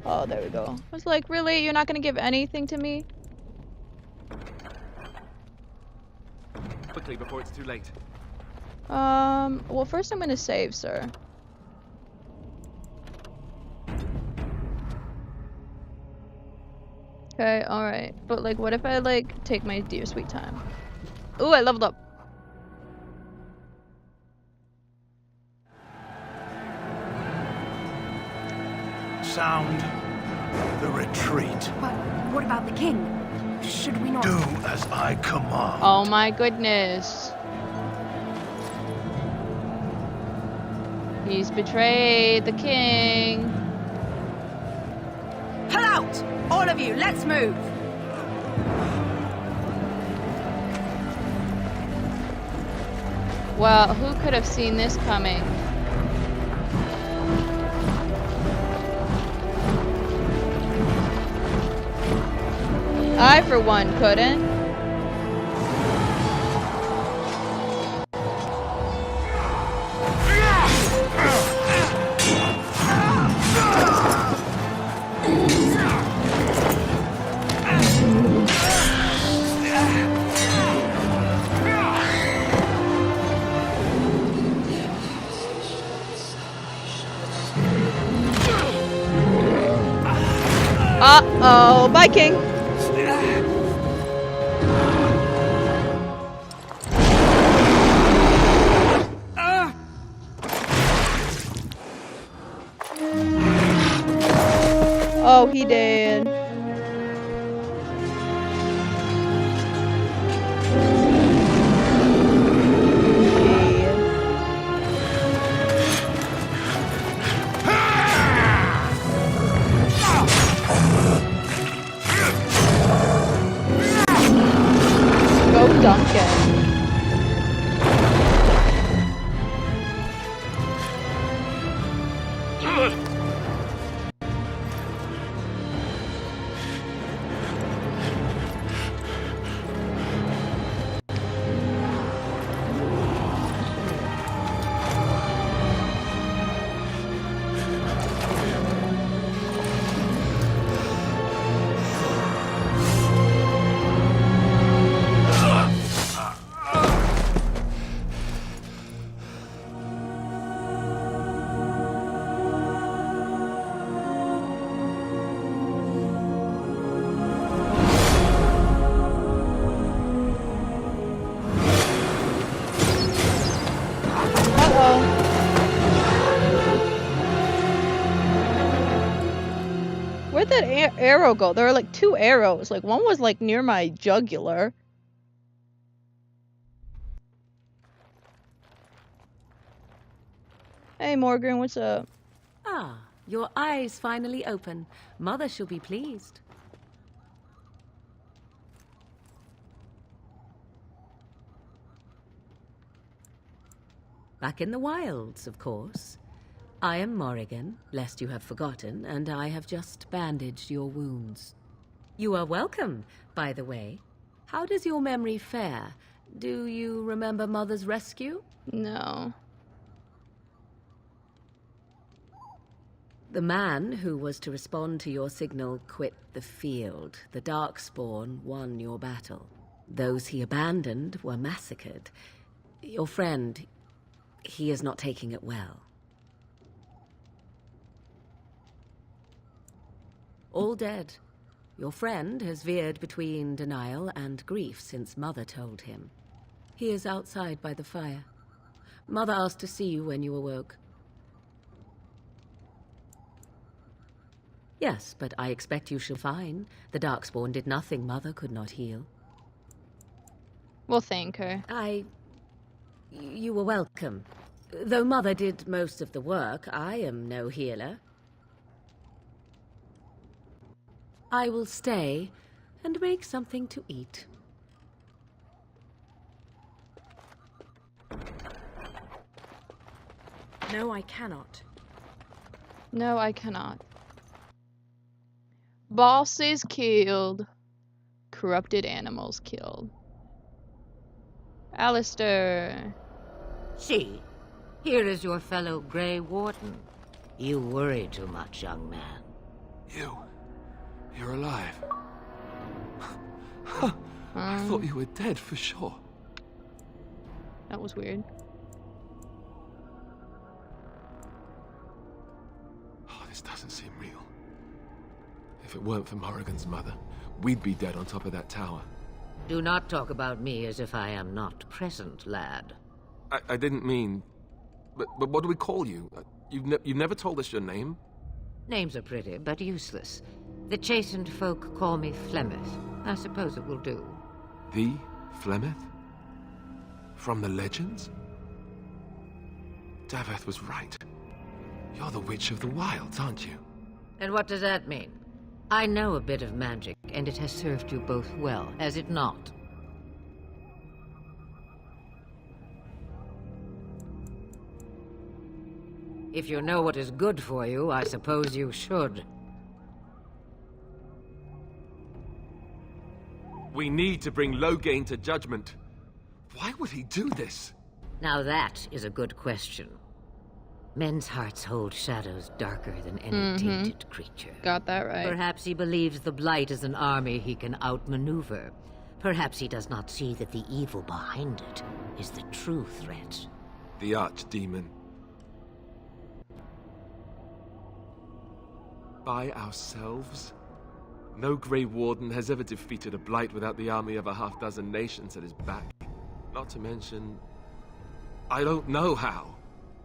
Speaker 1: Oh, there we go. I was like, really? You're not gonna give anything to me?
Speaker 10: Quickly before it's too late.
Speaker 1: Well, first I'm gonna save, sir. Okay, alright. But, like, what if I, like, take my dear sweet time? Ooh, I leveled up.
Speaker 14: Sound the retreat.
Speaker 5: But what about the king? Should we not...
Speaker 14: Do as I command.
Speaker 1: Oh my goodness. He's betrayed the king.
Speaker 5: Pull out! All of you, let's move!
Speaker 1: Well, who could have seen this coming? I, for one, couldn't. Uh-oh, bye, King. Oh, he did. Go Duncan. Where'd that arrow go? There were like two arrows. Like one was like near my jugular. Hey Morgan, what's up?
Speaker 8: Ah, your eyes finally open. Mother shall be pleased. Back in the wilds, of course. I am Morrigan, lest you have forgotten, and I have just bandaged your wounds. You are welcome, by the way. How does your memory fare? Do you remember Mother's rescue?
Speaker 1: No.
Speaker 8: The man who was to respond to your signal quit the field. The Darkspawn won your battle. Those he abandoned were massacred. Your friend, he is not taking it well. All dead. Your friend has veered between denial and grief since Mother told him. He is outside by the fire. Mother asked to see you when you awoke. Yes, but I expect you shall fine. The Darkspawn did nothing Mother could not heal.
Speaker 1: We'll thank her.
Speaker 8: You were welcome. Though Mother did most of the work, I am no healer. I will stay and make something to eat.
Speaker 5: No, I cannot.
Speaker 1: No, I cannot. Bosses killed. Corrupted animals killed. Alistair.
Speaker 9: See, here is your fellow Grey Warden. You worry too much, young man.
Speaker 3: You're alive. I thought you were dead for sure.
Speaker 1: That was weird.
Speaker 3: Oh, this doesn't seem real. If it weren't for Morrigan's mother, we'd be dead on top of that tower.
Speaker 9: Do not talk about me as if I am not present, lad.
Speaker 3: I didn't mean... But what do we call you? You've never told us your name?
Speaker 9: Names are pretty, but useless. The chastened folk call me Flemeth. I suppose it will do.
Speaker 3: The Flemeth? From the legends? Daveth was right. You're the Witch of the Wilds, aren't you?
Speaker 9: And what does that mean? I know a bit of magic, and it has served you both well, has it not? If you know what is good for you, I suppose you should.
Speaker 3: We need to bring Loghain to judgment. Why would he do this?
Speaker 9: Now that is a good question. Men's hearts hold shadows darker than any tainted creature.
Speaker 1: Got that right.
Speaker 9: Perhaps he believes the Blight is an army he can outmaneuver. Perhaps he does not see that the evil behind it is the true threat.
Speaker 3: The Archdemon. By ourselves? No Grey Warden has ever defeated a Blight without the army of a half-dozen nations at his back. Not to mention... I don't know how.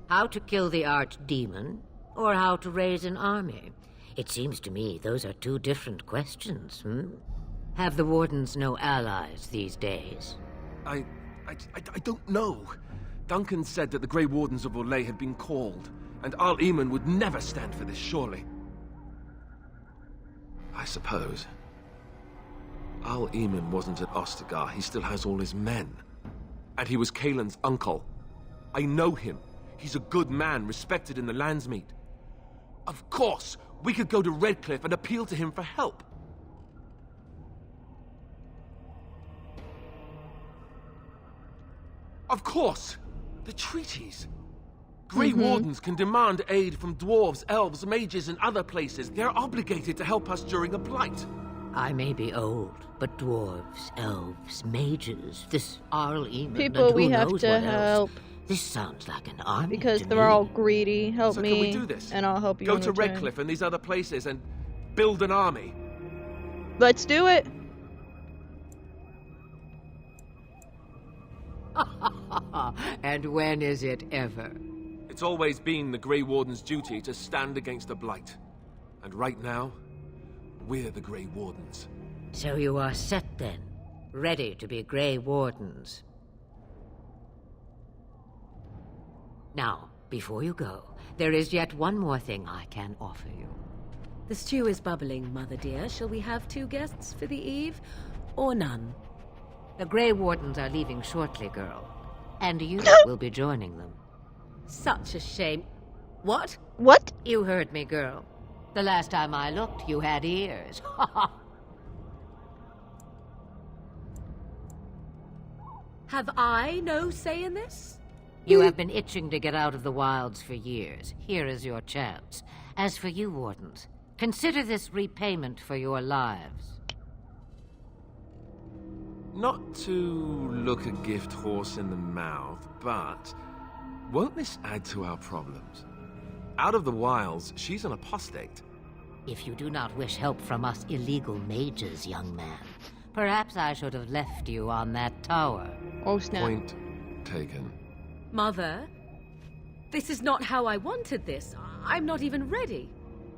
Speaker 9: How to kill the Archdemon, or how to raise an army? It seems to me those are two different questions, Have the Wardens no allies these days?
Speaker 3: I don't know. Duncan said that the Grey Wardens of Orlais had been called, and Al Eamon would never stand for this, surely. I suppose. Al Eamon wasn't at Ostagar. He still has all his men. And he was Kaelin's uncle. I know him. He's a good man, respected in the Landsmeet. Of course, we could go to Redcliffe and appeal to him for help. Of course! The treaties! Grey Wardens can demand aid from dwarves, elves, mages, and other places. They're obligated to help us during a blight.
Speaker 9: I may be old, but dwarves, elves, mages, this Arl Eamon,
Speaker 1: People
Speaker 9: and who
Speaker 1: we have
Speaker 9: knows
Speaker 1: to
Speaker 9: what
Speaker 1: help.
Speaker 9: Else. This sounds like an army
Speaker 1: Because
Speaker 9: to
Speaker 1: they're
Speaker 9: me.
Speaker 1: all greedy. Help
Speaker 3: So
Speaker 1: me,
Speaker 3: can we do this?
Speaker 1: and I'll help you.
Speaker 3: Go
Speaker 1: in
Speaker 3: to
Speaker 1: return.
Speaker 3: Redcliffe and these other places and build an army.
Speaker 1: Let's do it.
Speaker 9: And when is it ever?
Speaker 3: It's always been the Grey Warden's duty to stand against the Blight. And right now, we're the Grey Wardens.
Speaker 9: So you are set then, ready to be Grey Wardens. Now, before you go, there is yet one more thing I can offer you.
Speaker 8: The stew is bubbling, Mother dear. Shall we have 2 guests for the eve, or none?
Speaker 9: The Grey Wardens are leaving shortly, girl. And you will be joining them.
Speaker 8: Such a shame. What?
Speaker 1: What?
Speaker 9: You heard me, girl. The last time I looked, you had ears.
Speaker 8: Have I no say in this?
Speaker 9: You have been itching to get out of the wilds for years. Here is your chance. As for you, Wardens, consider this repayment for your lives.
Speaker 3: Not to look a gift horse in the mouth, but won't this add to our problems? Out of the wilds, she's an apostate.
Speaker 9: If you do not wish help from us illegal mages, young man, perhaps I should have left you on that tower.
Speaker 1: Oh, snap.
Speaker 3: Point taken.
Speaker 8: Mother, this is not how I wanted this. I'm not even ready.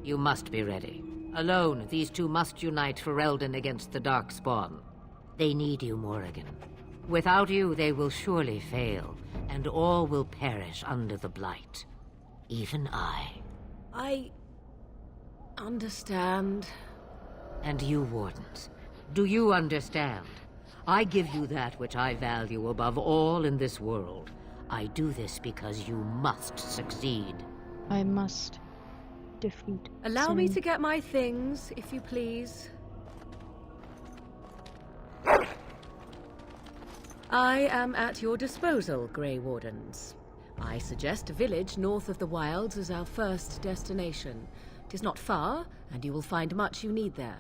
Speaker 9: You must be ready. Alone, these two must unite for Eldon against the Darkspawn. They need you, Morrigan. Without you, they will surely fail, and all will perish under the Blight. Even I.
Speaker 8: I understand.
Speaker 9: And you, Wardens, do you understand? I give you that which I value above all in this world. I do this because you must succeed.
Speaker 1: I must defeat.
Speaker 8: Allow me to get my things, if you please. I am at your disposal, Grey Wardens. I suggest a village north of the wilds as our first destination. It is not far, and you will find much you need there.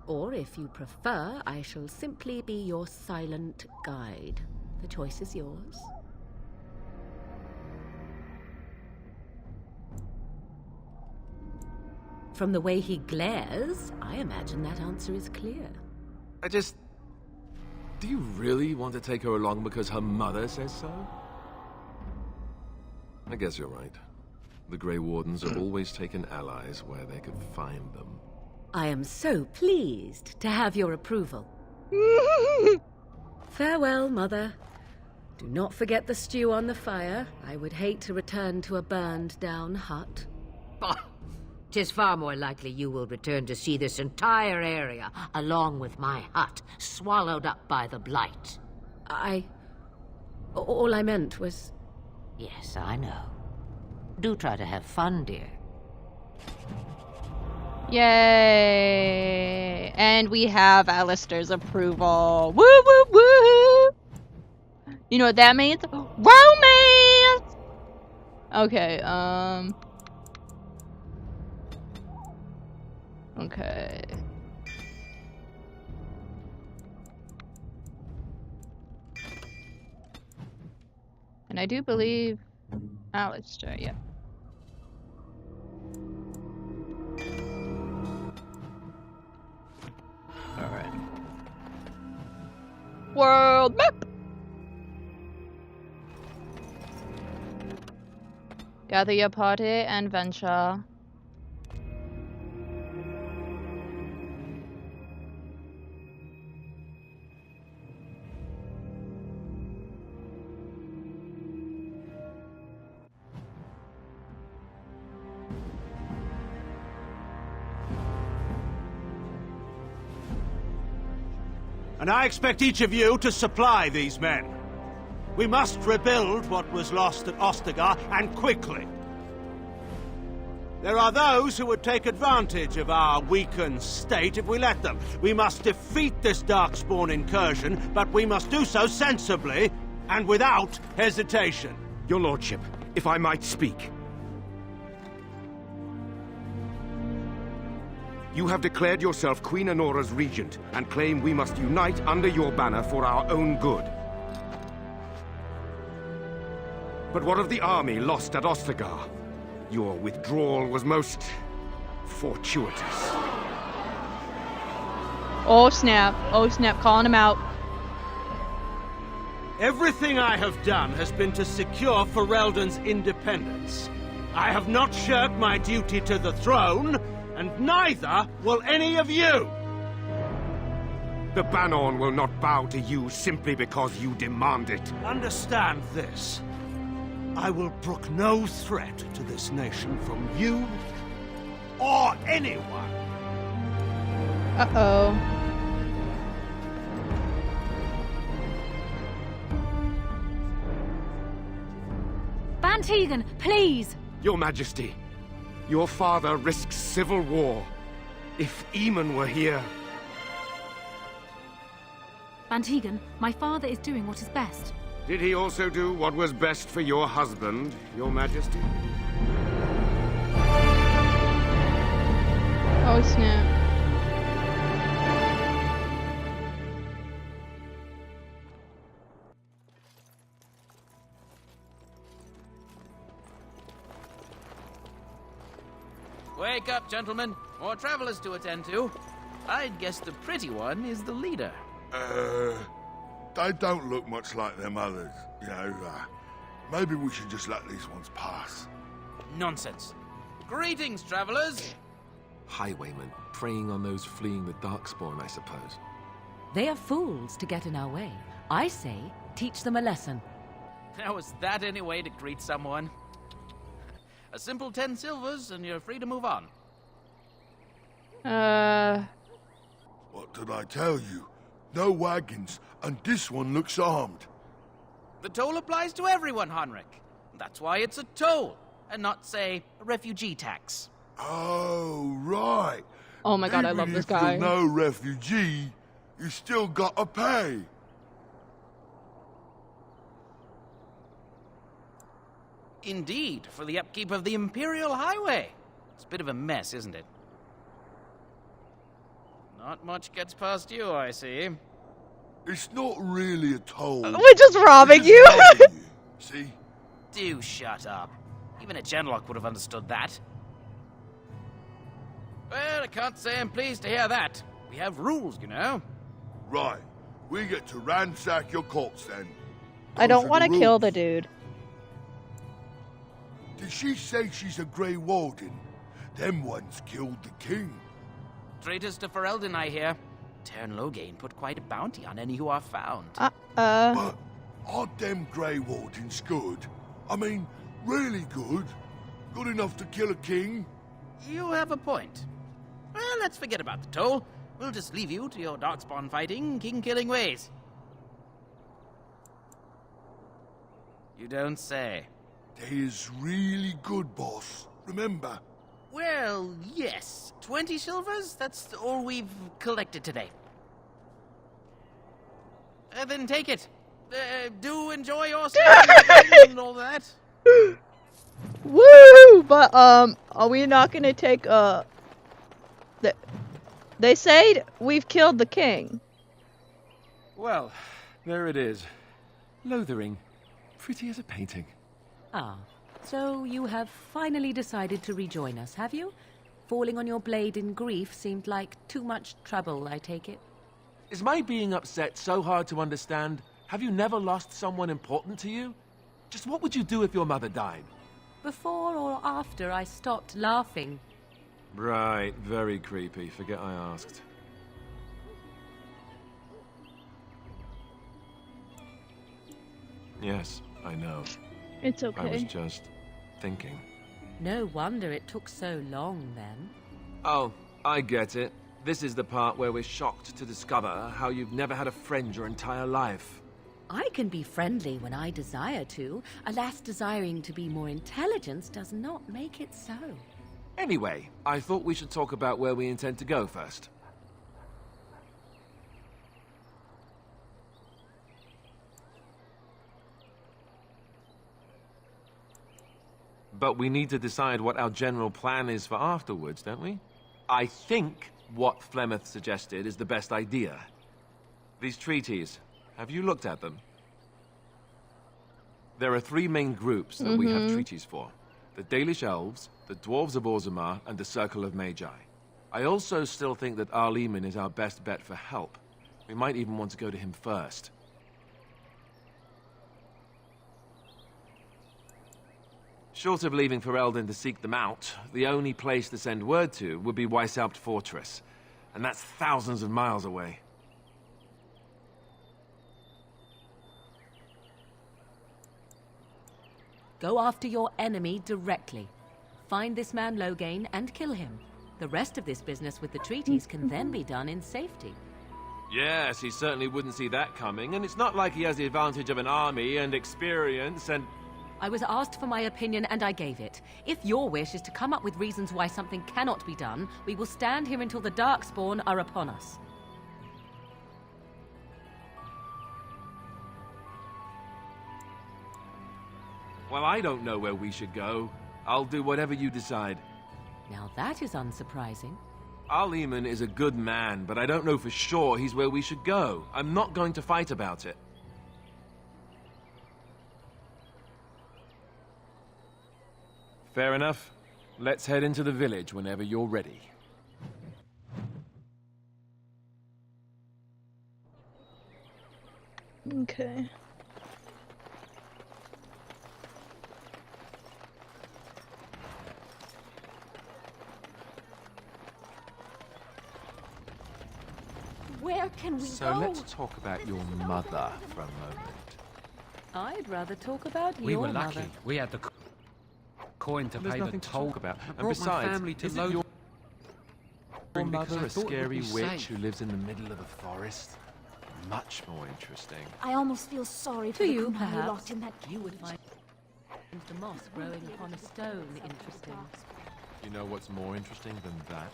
Speaker 8: Or, if you prefer, I shall simply be your silent guide. The choice is yours. From the way he glares, I imagine that answer is clear.
Speaker 3: Do you really want to take her along because her mother says so? I guess you're right. The Grey Wardens have always taken allies where they could find them.
Speaker 8: I am so pleased to have your approval. Farewell, Mother. Do not forget the stew on the fire. I would hate to return to a burned-down hut.
Speaker 9: Oh, 'tis far more likely you will return to see this entire area, along with my hut, swallowed up by the blight.
Speaker 8: All I meant was...
Speaker 9: Yes, I know. Do try to have fun, dear.
Speaker 1: Yay! And we have Alistair's approval. Woo woo woo! You know what that means? Romance! Okay, okay. And I do believe Alistair, yeah. Alright. World map! Gather your party and venture.
Speaker 11: And I expect each of you to supply these men. We must rebuild what was lost at Ostagar, and quickly. There are those who would take advantage of our weakened state if we let them. We must defeat this Darkspawn incursion, but we must do so sensibly and without hesitation.
Speaker 14: Your lordship, if I might speak. You have declared yourself Queen Honora's regent, and claim we must unite under your banner for our own good. But what of the army lost at Ostagar? Your withdrawal was most... fortuitous.
Speaker 1: Oh snap, calling him out.
Speaker 11: Everything I have done has been to secure Ferelden's independence. I have not shirked my duty to the throne, and neither will any of you!
Speaker 14: The Banon will not bow to you simply because you demand it.
Speaker 11: Understand this. I will brook no threat to this nation from you or anyone.
Speaker 1: Uh-oh.
Speaker 5: Bantegan, please!
Speaker 14: Your Majesty, your father risks civil war. If Eamon were here...
Speaker 5: Bantegan, my father is doing what is best.
Speaker 14: Did he also do what was best for your husband, Your Majesty?
Speaker 1: Oh snap.
Speaker 15: Wake up, gentlemen. More travelers to attend to. I'd guess the pretty one is the leader.
Speaker 16: They don't look much like them others, you know. Maybe we should just let these ones pass.
Speaker 15: Nonsense. Greetings, travelers.
Speaker 3: Highwaymen, preying on those fleeing the Darkspawn, I suppose.
Speaker 8: They are fools to get in our way. I say, teach them a lesson.
Speaker 15: Now, is that any way to greet someone? A simple 10 silvers, and you're free to move on.
Speaker 16: What did I tell you? No wagons, and this one looks armed.
Speaker 15: The toll applies to everyone, Henrik. That's why it's a toll, and not, say, a refugee tax.
Speaker 16: Oh, right.
Speaker 1: Oh my god, I love this guy.
Speaker 16: Even if you're no refugee, you still gotta pay.
Speaker 15: Indeed, for the upkeep of the Imperial Highway. It's a bit of a mess, isn't it? Not much gets past you, I see.
Speaker 16: It's not really a toll.
Speaker 1: We're just robbing you.
Speaker 16: See?
Speaker 15: Do shut up. Even a genlock would have understood that. Well, I can't say I'm pleased to hear that. We have rules, you know.
Speaker 16: Right. We get to ransack your corpse then.
Speaker 1: I don't want to kill the dude.
Speaker 16: Did she say she's a Grey Warden? Them ones killed the king.
Speaker 15: Traitors to Ferelden, I hear. Terran Loghain put quite a bounty on any who are found.
Speaker 16: But aren't them Grey Wardens good? I mean, really good? Good enough to kill a king?
Speaker 15: You have a point. Well, let's forget about the toll. We'll just leave you to your darkspawn fighting, king-killing ways. You don't say.
Speaker 16: They is really good, boss. Remember?
Speaker 15: Well, yes. 20 silvers? That's all we've collected today. Then take it. Do enjoy your stay and all that.
Speaker 1: Woo! But, are we not gonna take, they say we've killed the king.
Speaker 10: Well, there it is. Lothering. Pretty as a painting.
Speaker 8: Ah, so you have finally decided to rejoin us, have you? Falling on your blade in grief seemed like too much trouble, I take it.
Speaker 3: Is my being upset so hard to understand? Have you never lost someone important to you? Just what would you do if your mother died?
Speaker 8: Before or after I stopped laughing.
Speaker 3: Right, very creepy. Forget I asked. Yes, I know.
Speaker 1: It's okay.
Speaker 3: I was just thinking.
Speaker 8: No wonder it took so long, then.
Speaker 3: Oh, I get it. This is the part where we're shocked to discover how you've never had a friend your entire life.
Speaker 8: I can be friendly when I desire to. Alas, desiring to be more intelligent does not make it so.
Speaker 3: Anyway, I thought we should talk about where we intend to go first. But we need to decide what our general plan is for afterwards, don't we? I think what Flemeth suggested is the best idea. These treaties, have you looked at them? There are 3 main groups that we have treaties for. The Dalish Elves, the Dwarves of Orzammar, and the Circle of Magi. I also still think that Arleman is our best bet for help. We might even want to go to him first. Short of leaving Ferelden to seek them out, the only place to send word to would be Weishaupt Fortress. And that's thousands of miles away.
Speaker 8: Go after your enemy directly. Find this man Loghain and kill him. The rest of this business with the treaties can then be done in safety.
Speaker 3: Yes, he certainly wouldn't see that coming, and it's not like he has the advantage of an army and experience and...
Speaker 8: I was asked for my opinion and I gave it. If your wish is to come up with reasons why something cannot be done, we will stand here until the Darkspawn are upon us.
Speaker 3: Well, I don't know where we should go. I'll do whatever you decide.
Speaker 8: Now that is unsurprising.
Speaker 3: Arleman is a good man, but I don't know for sure he's where we should go. I'm not going to fight about it. Fair enough. Let's head into the village whenever you're ready.
Speaker 1: Okay.
Speaker 5: Where can we go?
Speaker 3: So let's talk about your mother for a moment.
Speaker 8: I'd rather talk about
Speaker 17: We
Speaker 8: your
Speaker 17: were lucky.
Speaker 8: mother.
Speaker 17: We had the coin to
Speaker 3: There's
Speaker 17: pay the
Speaker 3: nothing to
Speaker 17: toll.
Speaker 3: talk about.
Speaker 17: I
Speaker 3: And
Speaker 17: brought
Speaker 3: besides,
Speaker 17: my family to
Speaker 3: isn't
Speaker 17: Lotharing
Speaker 3: your
Speaker 17: because
Speaker 3: mother
Speaker 17: I
Speaker 3: a
Speaker 17: thought it would
Speaker 3: scary
Speaker 17: be
Speaker 3: witch
Speaker 17: safe.
Speaker 3: who lives in the middle of a forest? Much more interesting.
Speaker 5: I almost feel sorry for
Speaker 8: To
Speaker 5: the
Speaker 8: you,
Speaker 5: Kumari
Speaker 8: perhaps.
Speaker 5: lot in that
Speaker 8: You would find the moss growing upon a stone interesting.
Speaker 3: You know what's more interesting than that?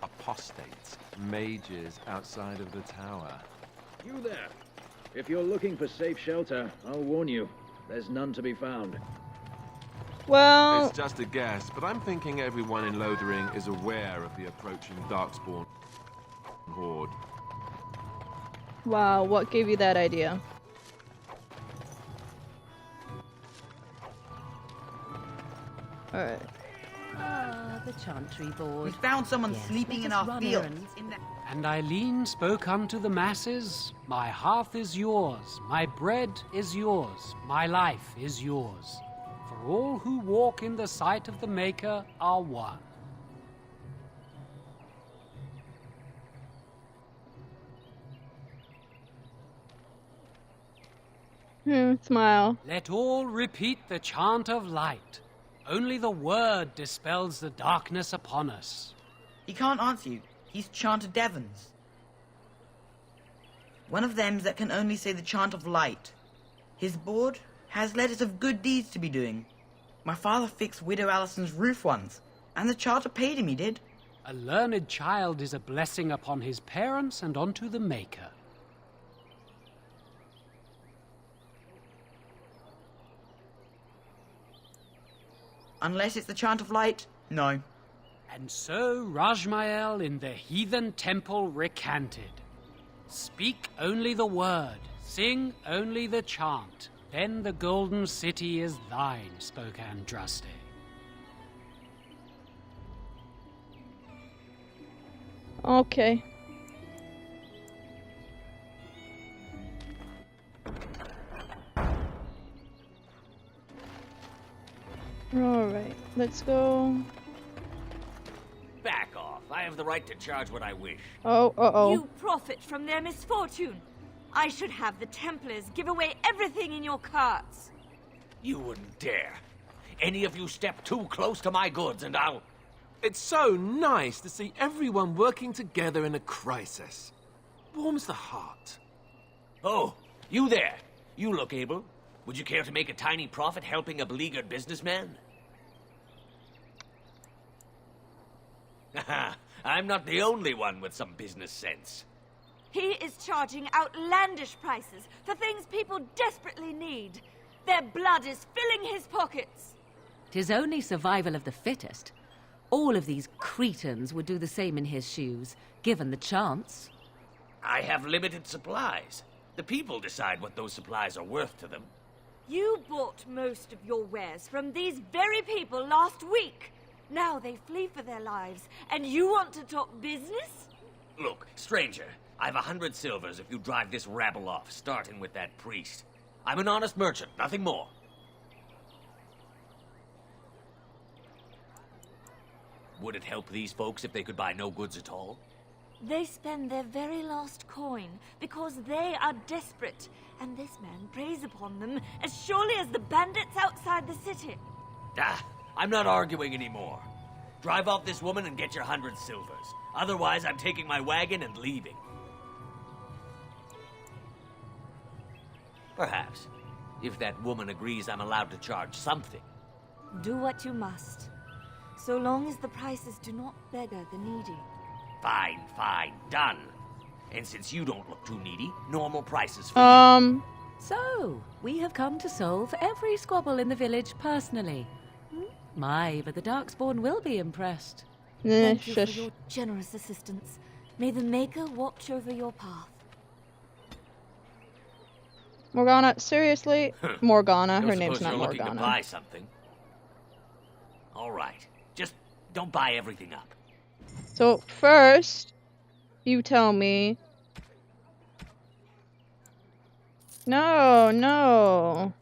Speaker 3: Apostates, mages outside of the tower.
Speaker 18: You there. If you're looking for safe shelter, I'll warn you. There's none to be found.
Speaker 1: Well...
Speaker 3: It's just a guess, but I'm thinking everyone in Lothering is aware of the approaching Darkspawn horde.
Speaker 1: Wow, what gave you that idea? Alright.
Speaker 8: Ah, the chantry board.
Speaker 15: We found someone
Speaker 8: Yes,
Speaker 15: sleeping
Speaker 8: let
Speaker 15: in
Speaker 8: us
Speaker 15: our
Speaker 8: run
Speaker 15: fields.
Speaker 8: errands.
Speaker 17: And Eileen spoke unto the masses, my hearth is yours, my bread is yours, my life is yours. For all who walk in the sight of the Maker are one.
Speaker 1: Smile.
Speaker 17: Let all repeat the chant of light. Only the word dispels the darkness upon us.
Speaker 19: He can't answer you. He's chanted Devons. One of them that can only say the chant of light. His board has letters of good deeds to be doing. My father fixed Widow Allison's roof once, and the charter paid him, he did.
Speaker 17: A learned child is a blessing upon his parents and onto the Maker.
Speaker 19: Unless it's the chant of light, no.
Speaker 17: And so Rajmael in the heathen temple recanted. Speak only the word, sing only the chant. Then the golden city is thine, spoke Andraste.
Speaker 1: Okay. Alright, let's go.
Speaker 20: Back off. I have the right to charge what I wish.
Speaker 1: Oh, uh-oh.
Speaker 21: You profit from their misfortune. I should have the Templars give away everything in your carts.
Speaker 20: You wouldn't dare. Any of you step too close to my goods and I'll...
Speaker 3: It's so nice to see everyone working together in a crisis. Warms the heart.
Speaker 20: Oh, you there. You look able. Would you care to make a tiny profit helping a beleaguered businessman? I'm not the only one with some business sense.
Speaker 21: He is charging outlandish prices for things people desperately need. Their blood is filling his pockets.
Speaker 8: 'Tis only survival of the fittest. All of these cretins would do the same in his shoes, given the chance.
Speaker 20: I have limited supplies. The people decide what those supplies are worth to them.
Speaker 21: You bought most of your wares from these very people last week. Now they flee for their lives, and you want to talk business?
Speaker 20: Look, stranger, I've 100 silvers if you drive this rabble off, starting with that priest. I'm an honest merchant, nothing more. Would it help these folks if they could buy no goods at all?
Speaker 21: They spend their very last coin because they are desperate, and this man preys upon them as surely as the bandits outside the city.
Speaker 20: Ah, I'm not arguing anymore. Drive off this woman and get your 100 silvers. Otherwise, I'm taking my wagon and leaving. Perhaps, if that woman agrees I'm allowed to charge something.
Speaker 21: Do what you must, so long as the prices do not beggar the needy.
Speaker 20: Fine, fine, done. And since you don't look too needy, normal prices for you.
Speaker 8: So, we have come to solve every squabble in the village personally. My, but the Darkspawn will be impressed.
Speaker 21: Thank you for your generous assistance. May the Maker watch over your path.
Speaker 1: Morgana, seriously? Morgana, her
Speaker 20: Don't
Speaker 1: name's
Speaker 20: suppose
Speaker 1: not
Speaker 20: you're looking
Speaker 1: Morgana.
Speaker 20: to buy something. All right, just don't buy everything up.
Speaker 1: So first, you tell me. No, no.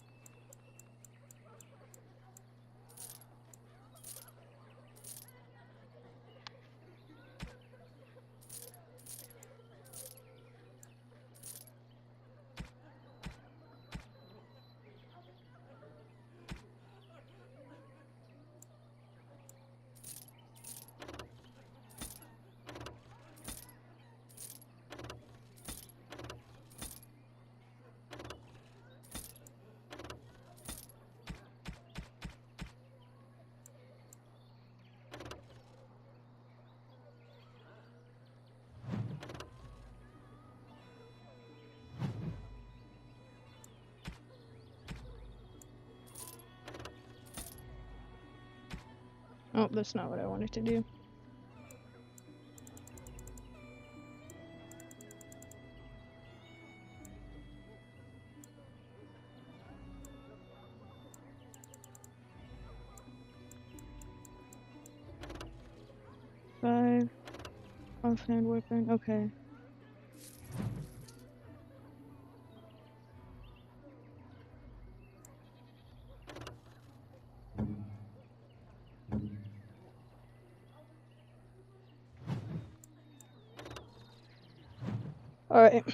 Speaker 1: Oh, that's not what I wanted to do. Five. Offhand weapon. Okay. Alright.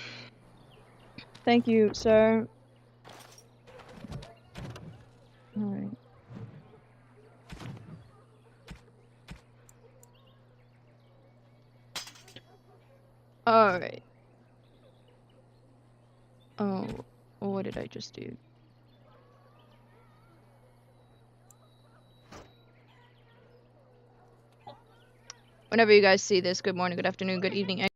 Speaker 1: Thank you, sir. Alright. Alright. Oh, what did I just do? Whenever you guys see this, good morning, good afternoon, good evening.